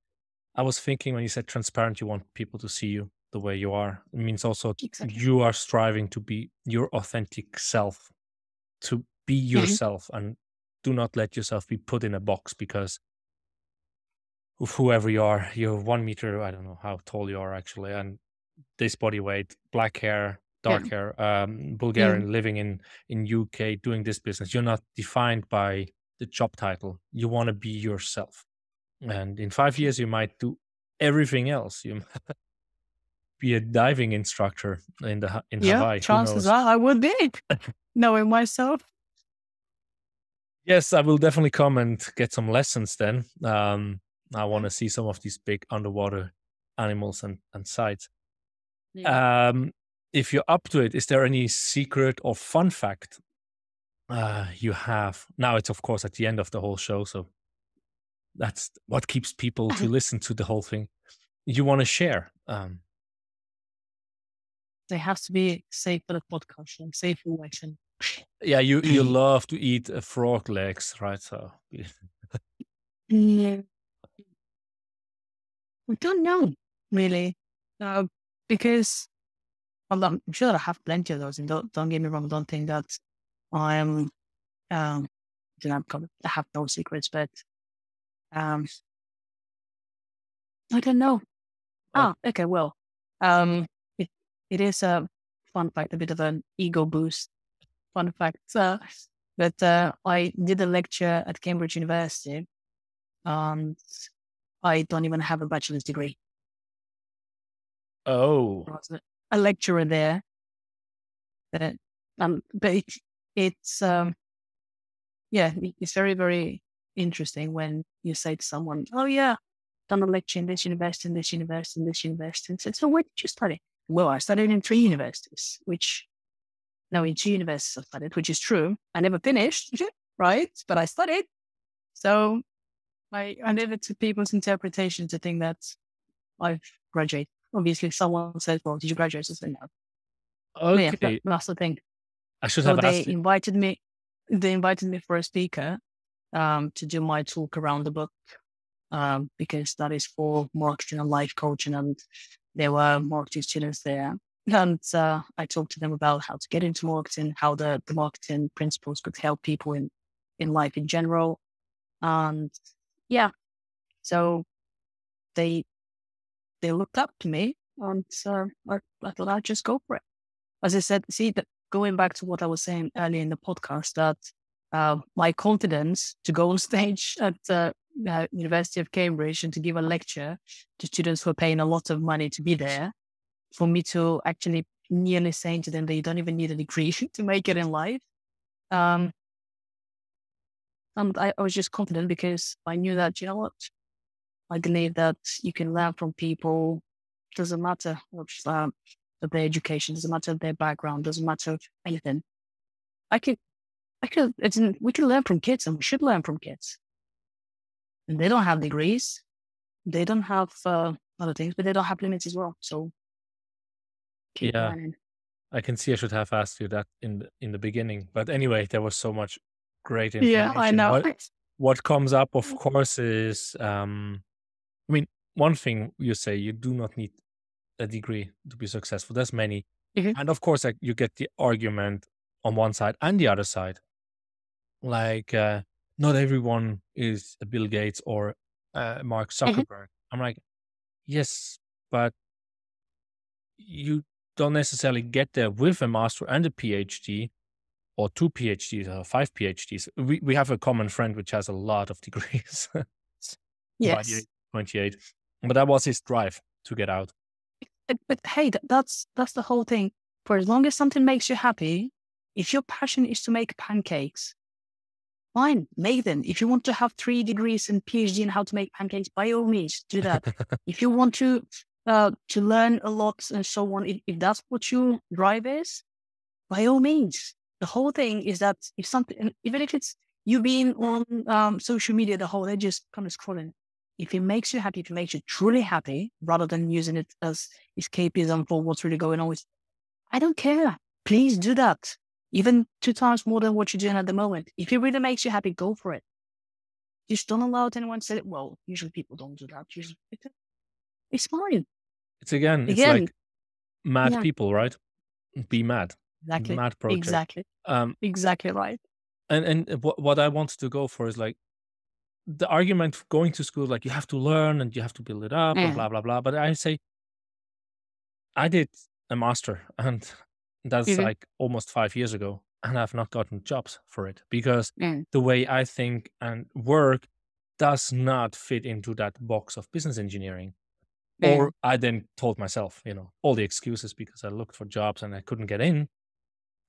I was thinking when you said transparent, you want people to see you the way you are. It means also Exactly. you are striving to be your authentic self, to be yourself, and do not let yourself be put in a box because of whoever you are. You're 1 meter, I don't know how tall you are actually, and this body weight, black hair, dark hair, Bulgarian, living in UK, doing this business. You're not defined by the job title. You want to be yourself. And in 5 years, you might do everything else. You might be a diving instructor in Hawaii. Chances are I would be, knowing myself. Yes, I will definitely come and get some lessons then. I want to see some of these big underwater animals and sites. If you're up to it, is there any secret or fun fact you have? Now it's of course at the end of the whole show, so that's what keeps people to listen to the whole thing. You want to share? They have to be safe for the podcast and safe for election. Yeah, you love to eat frog legs, right? So yeah. I don't know really, because I'm sure that I have plenty of those, and don't get me wrong. Don't think that I am. I have no secrets, but I don't know. Okay. Well, it is a fun fact, a bit of an ego boost. Fun fact, but I did a lecture at Cambridge University, and I don't even have a bachelor's degree. Oh, I was a lecturer there. But it's it's very, very interesting when you say to someone, "Oh yeah, done a lecture in this university, in this university, in this university," and said, "So where did you study?" Well, I studied in 3 universities, in 2 universities I studied, which is true. I never finished, right? But I studied. So I leave it to people's interpretation to think that I've graduated. Obviously, someone says, "Well, did you graduate?" I said, "No." okay. Yeah, that's the thing. I should have asked you. They invited me for a speaker to do my talk around the book, because that is for marketing and life coaching, and there were marketing students there. And I talked to them about how to get into marketing, how the marketing principles could help people in life in general. And yeah, so they looked up to me, and I thought I'd just go for it. As I said, going back to what I was saying earlier in the podcast, that my confidence to go on stage at University of Cambridge and to give a lecture to students who are paying a lot of money to be there, for me to actually nearly saying to them that you don't even need a degree to make it in life. And I was just confident because I knew that, you know what, I believe that you can learn from people. Doesn't matter of their education, doesn't matter of their background, doesn't matter of anything. We can learn from kids, and we should learn from kids. And they don't have degrees. They don't have other things, but they don't have limits as well. So keep learning. I can see I should have asked you that in the beginning. But anyway, there was so much great information. Yeah, I know. What comes up, of course, is I mean, one thing you say, you do not need a degree to be successful. There's many. And of course, like, you get the argument on one side and the other side. Like, not everyone is a Bill Gates or Mark Zuckerberg. I'm like, yes, but you don't necessarily get there with a master and a PhD, or 2 PhDs or 5 PhDs. We have a common friend which has a lot of degrees. Yes. 28. But that was his drive to get out. But hey, that's the whole thing. For as long as something makes you happy, if your passion is to make pancakes, fine, make them. If you want to have 3 degrees and PhD in how to make pancakes, by all means, do that. If you want to learn a lot and so on, if that's what your drive is, by all means. The whole thing is that if something, even if it's you being on social media the whole day, just kind of scrolling, if it makes you happy, if it makes you truly happy, rather than using it as escapism for what's really going on with, I don't care. Please do that. Even 2 times more than what you're doing at the moment. If it really makes you happy, go for it. Just don't allow anyone to say it. Well, usually people don't do that. Usually, it's fine. It's like mad people, right? Be mad. Exactly. Mad project. Exactly. Exactly right. And what I wanted to go for is like the argument for going to school, like you have to learn and you have to build it up and blah, blah, blah. But I say, I did a master, and that's like almost 5 years ago, and I've not gotten jobs for it because the way I think and work does not fit into that box of business engineering. Or I then told myself, all the excuses because I looked for jobs and I couldn't get in.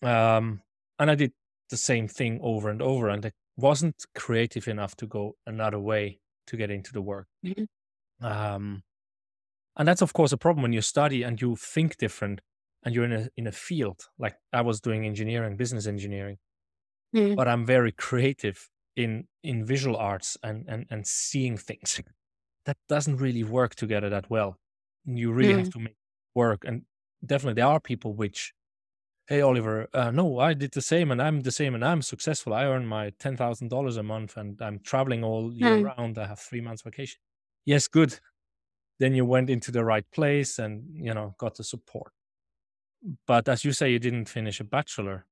And I did the same thing over and over, and I wasn't creative enough to go another way to get into the work. And that's, of course, a problem when you study and you think different and you're in a field. Like I was doing engineering, business engineering, but I'm very creative in visual arts and seeing things. That doesn't really work together that well. You really have to make it work. And definitely there are people which, hey, Oliver, no, I did the same and I'm the same and I'm successful. I earn my $10,000 a month and I'm traveling all year round. I have 3 months vacation. Yes, good. Then you went into the right place and, got the support. But as you say, you didn't finish a bachelor.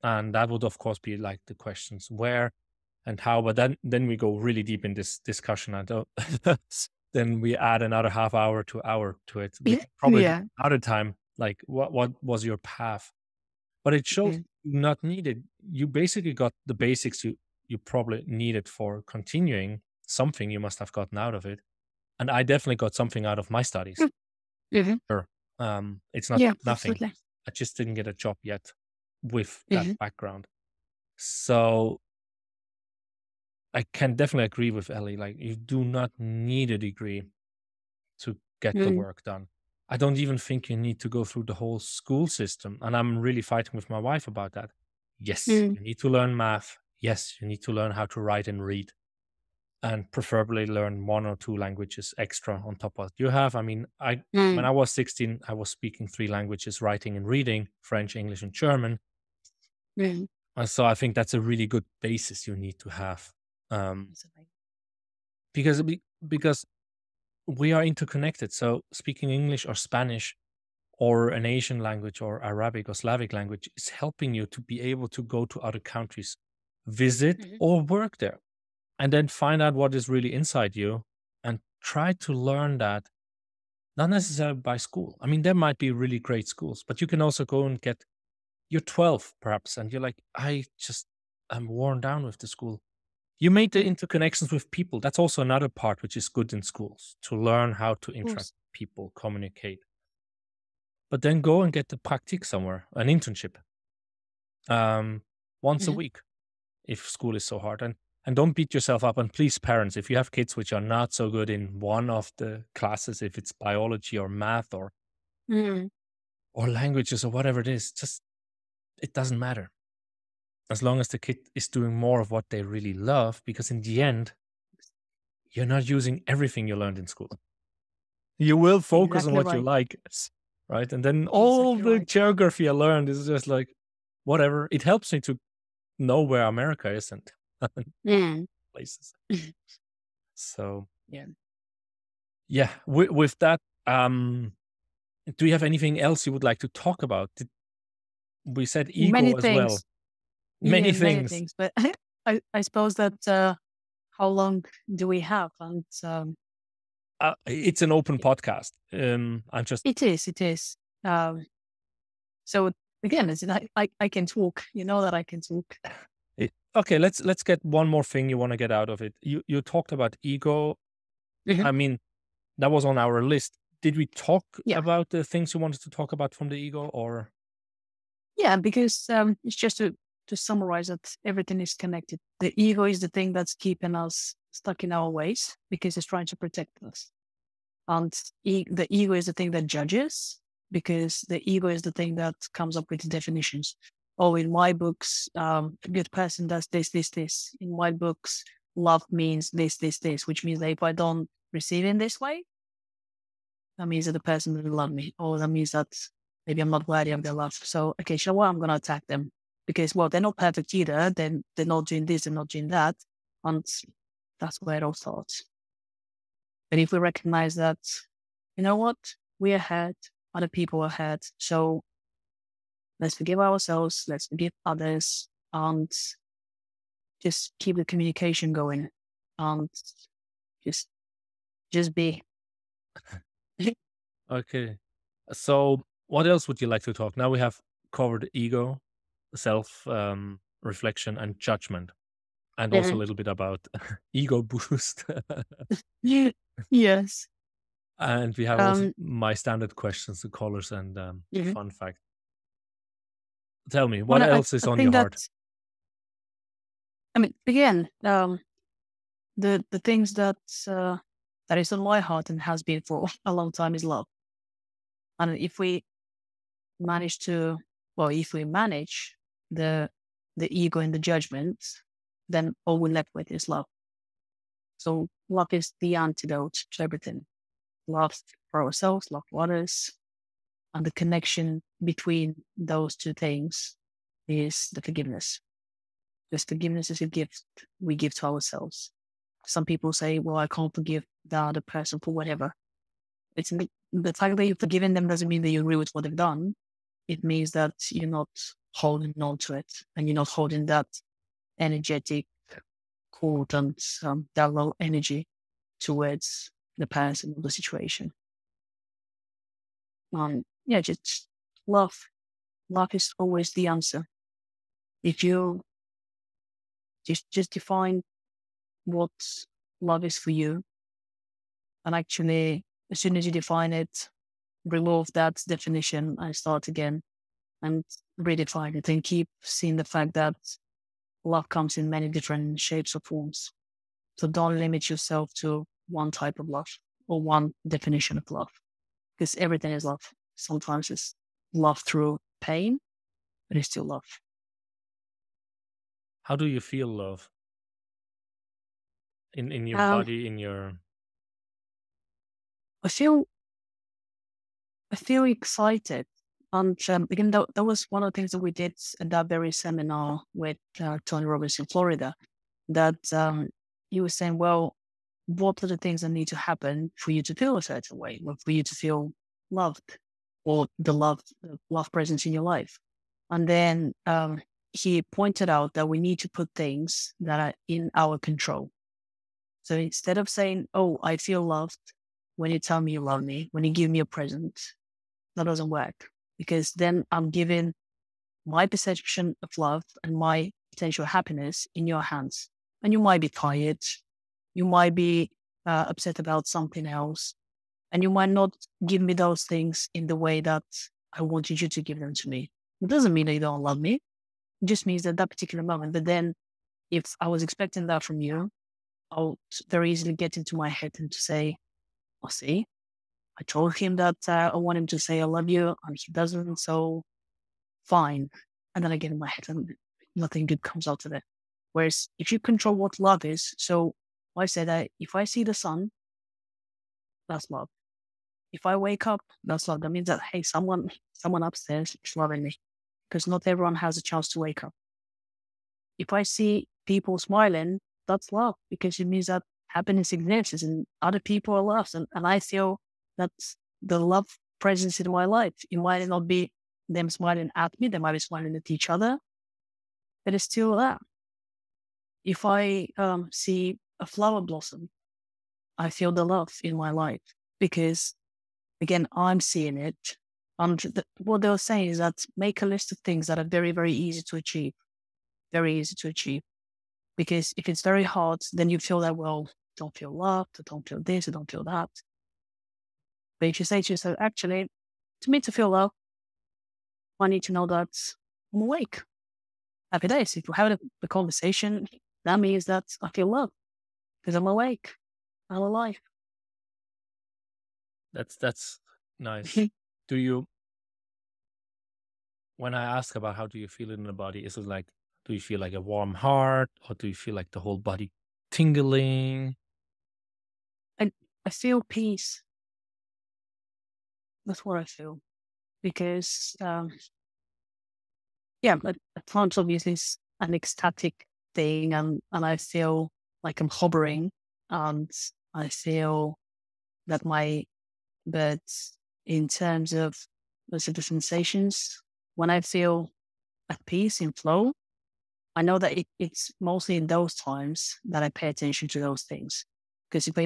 And that would, of course, be like the questions where and how. But then we go really deep in this discussion. Then we add another half hour to it. Probably another time, like what was your path? But it shows you not needed. You basically got the basics you probably needed for continuing something. You must have gotten out of it. And I definitely got something out of my studies. Sure. It's not nothing. Absolutely. I just didn't get a job yet with that background. So I can definitely agree with Ellie. Like, you do not need a degree to get the work done. I don't even think you need to go through the whole school system. And I'm really fighting with my wife about that. Yes, you need to learn math. Yes, you need to learn how to write and read. And preferably learn 1 or 2 languages extra on top of what you have. I mean, when I was 16, I was speaking 3 languages, writing and reading, French, English, and German. And so I think that's a really good basis you need to have. Because we are interconnected. So speaking English or Spanish or an Asian language or Arabic or Slavic language is helping you to be able to go to other countries, visit or work there. And then find out what is really inside you and try to learn that, not necessarily by school. I mean, there might be really great schools, but you can also go and you're 12 perhaps, and you're like, I'm worn down with the school. You made the interconnections with people. That's also another part which is good in schools, to learn how to interact with people, communicate. But then go and get the practice somewhere, an internship, once a week, if school is so hard. And don't beat yourself up. And please, parents, if you have kids which are not so good in one of the classes, if it's biology or math or or languages or whatever it is. Just, it doesn't matter. As long as the kid is doing more of what they really love, because in the end, you're not using everything you learned in school. You will focus on Exactly what you right. like, right? And then all Exactly the right. geography I learned is just like, whatever. It helps me to know where America is and Mm. places. So Yeah. yeah, with that, do you have anything else you would like to talk about? We said Many ego as well. things. Many Yeah, many things. things. But I suppose that how long do we have? And It's an open podcast. I'm just it is. It is. Um, so again, it's, I can talk. You know that I can talk. okay. Let's get one more thing you want to get out of it. You talked about ego. Mhm. I mean, that was on our list. Did we talk Yeah. about the things you wanted to talk about from the ego, or? Yeah, because it's just to summarize that everything is connected. The ego is the thing that's keeping us stuck in our ways because it's trying to protect us. And the ego is the thing that judges because the ego is the thing that comes up with the definitions. Oh, in my books, a good person does this, this, this. In my books, love means this, this, this, which means that if I don't receive in this way, that means that the person doesn't love me, or that means that maybe I'm not worthy of their love. So, okay, so what I'm going to attack them because, well, they're not perfect either. Then they're not doing this, they're not doing that. And that's where it all starts. But if we recognize that, you know what, we're ahead, other people are ahead. So let's forgive ourselves, let's forgive others, and just keep the communication going. And just be. Okay. So what else would you like to talk? Now we have covered ego, self reflection, and judgment, and also a little bit about ego boost. Yes. And we have also my standard questions to callers and Mhm. fun fact. Tell me, Well, what else is I on think your that, heart? I mean, again, the things that that is on my heart and has been for a long time is love. And if we manage to, well, if we manage the ego and the judgment, then all we're left with is love. So love is the antidote to everything. Love for ourselves, love for others, and the connection between those two things is the forgiveness. Because forgiveness is a gift we give to ourselves. Some people say, well, I can't forgive the other person for whatever. It's the fact that you've forgiven them doesn't mean that you agree with what they've done. It means that you're not holding on to it and you're not holding that energetic cord and that low energy towards the person or the situation. Yeah, just love. Love is always the answer. If you just define what love is for you, and actually, as soon as you define it, remove that definition and start again and redefine it and keep seeing the fact that love comes in many different shapes or forms. So don't limit yourself to one type of love or one definition of love because everything is love. Sometimes it's love through pain, but it's still love. How do you feel love in your Um, body, in your? I feel excited. And again, that was one of the things that we did at that very seminar with Tony Robbins in Florida, that he was saying, well, what are the things that need to happen for you to feel a certain way, or for you to feel loved, or the love presence in your life? And then he pointed out that we need to put things that are in our control. So instead of saying, oh, I feel loved when you tell me you love me, when you give me a present, that doesn't work because then I'm giving my perception of love and my potential happiness in your hands. And you might be tired. You might be upset about something else. And you might not give me those things in the way that I wanted you to give them to me. It doesn't mean that you don't love me. It just means that particular moment. But then if I was expecting that from you, I'll very easily get into my head and to say, oh, see, I told him that I want him to say I love you, and he doesn't, so fine. And then I get in my head and nothing good comes out of it. Whereas if you control what love is, so I say that if I see the sun, that's love. If I wake up, that's love. That means that, hey, someone upstairs is loving me, because not everyone has a chance to wake up. If I see people smiling, that's love, because it means that happiness exists and other people are loved. And I feel that's the love presence in my life. It might not be them smiling at me, they might be smiling at each other, but it's still there. If I see a flower blossom, I feel the love in my life, because again, I'm seeing it. And what they'll say is that make a list of things that are very, very easy to achieve. Very easy to achieve. Because if it's very hard, then you feel that, well, don't feel loved, I don't feel this, I don't feel that. But if you say to yourself, actually, to me to feel love, I need to know that I'm awake. Happy days. If we're having a conversation, that means that I feel love because I'm awake. I'm alive. That's nice. Do you, when I ask about how do you feel in the body, is it like, do you feel like a warm heart, or do you feel like the whole body tingling? I feel peace. That's what I feel. Because, but plants obviously is an ecstatic thing, and I feel like I'm hovering, and I feel that but in terms of the sensations, when I feel at peace, in flow, I know that it's mostly in those times that I pay attention to those things. Because if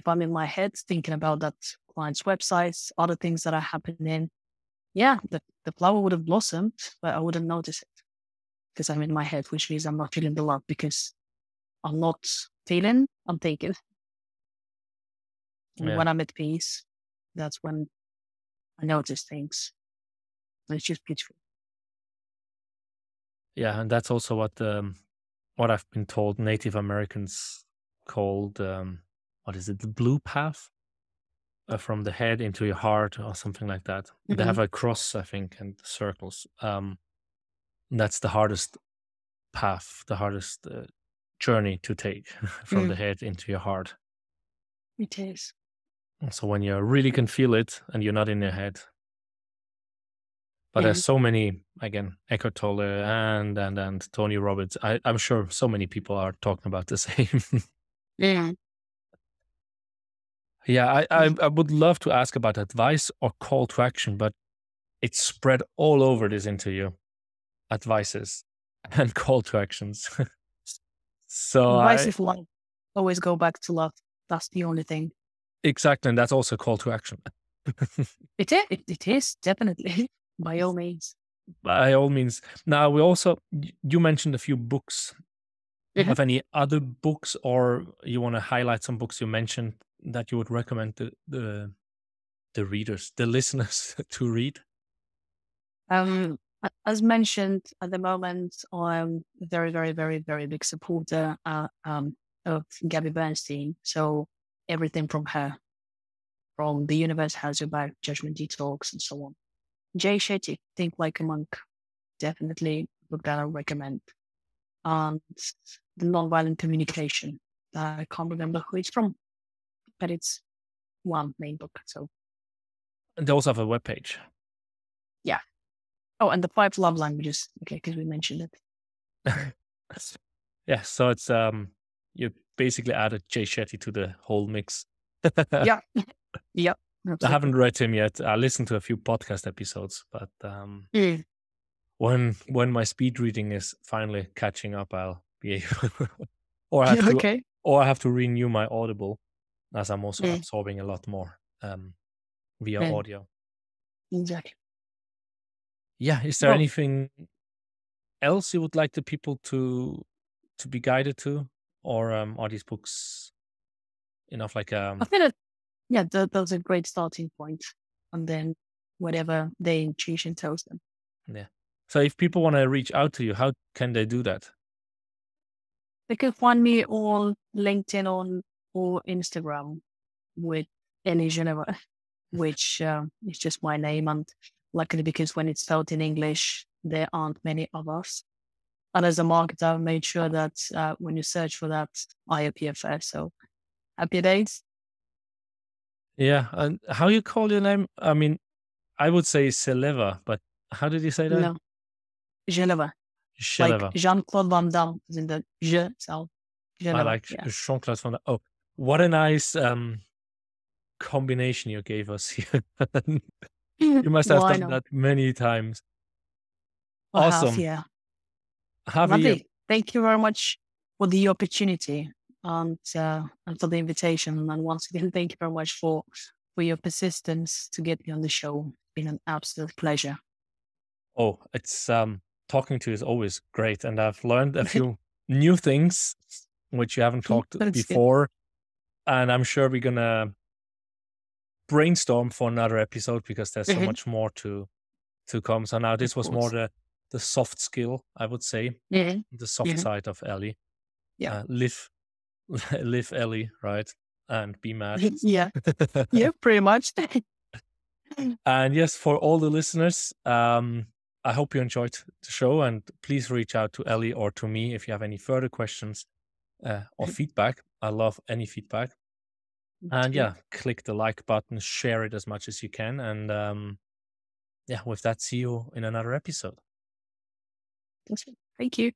I'm in my head thinking about that client's websites, other things that are happening, the flower would have blossomed, but I wouldn't notice it because I'm in my head, which means I'm not feeling the love because I'm not feeling, I'm thinking. And when I'm at peace, that's when I notice things. And it's just beautiful. Yeah, and that's also what I've been told Native Americans called, what is it, the blue path? From the head into your heart or something like that. Mm-hmm. They have a cross, I think, and circles. That's the hardest path, the hardest journey to take from the head into your heart. It is. So when you really can feel it and you're not in your head. But there's so many, again, Eckhart Tolle and Tony Robbins. I'm sure so many people are talking about the same. Yeah. Yeah, I would love to ask about advice or call to action, but it's spread all over this interview. Advices and call to actions. So advice is love. Always go back to love. That's the only thing. Exactly, and that's also a call to action. It is, definitely. By all means. By all means. Now, you mentioned a few books. Do you have any other books, or you want to highlight some books you mentioned that you would recommend the readers, the listeners to read? As mentioned, at the moment, I'm a very, very, very, very big supporter of Gabby Bernstein. So everything from her, from The Universe Has Your Back, Judgement, Detox, and so on. Jay Shetty, Think Like a Monk, definitely book that I recommend. And The Nonviolent Communication. I can't remember who it's from, but it's one main book. So, and they also have a webpage. Yeah. Oh, and the 5 love languages. Okay, because we mentioned it. Yeah, so it's you basically added Jay Shetty to the whole mix. Yeah. Yeah. Absolutely. I haven't read him yet. I listened to a few podcast episodes, but when my speed reading is finally catching up, I'll be able or I have to renew my Audible, as I'm also absorbing a lot more via audio. Exactly. Yeah. Is there anything else you would like the people to be guided to, or are these books enough? Like I think that those are great starting points, and then whatever their intuition tells them. Yeah. So if people want to reach out to you, how can they do that? They can find me on LinkedIn or Instagram with Eli Zheleva. which is just my name. And luckily, because when it's spelled in English, there aren't many of us. And as a marketer, I made sure that when you search for that, I appear first. So happy days. Yeah. And how you call your name? I mean, I would say Zheleva, but how did you say that? No, Geneva, like Zheleva. Jean-Claude Van Damme is in the Je sound. I Geneva, like yeah. Jean-Claude Van Damme. Oh, what a nice combination you gave us here. You must have Why done not? that many times. I have, Awesome. yeah. Javi, Lovely. Thank you very much for the opportunity and for the invitation. And once again, thank you very much for your persistence to get me on the show. It's been an absolute pleasure. oh, it's talking to you is always great, and I've learned a few new things which you haven't talked But it's good. before, and I'm sure we're gonna brainstorm for another episode because there's so much more to come. So now this Of was more course. the soft skill, I would say, Mhm. the soft Mhm. side of Ellie. Yeah. Live live Ellie, right? And be mad. Yeah. Yeah, pretty much. And yes, for all the listeners, I hope you enjoyed the show, and please reach out to Ellie or to me if you have any further questions or feedback. I love any feedback. And yeah, click the like button, share it as much as you can. And yeah, with that, see you in another episode. Thank you.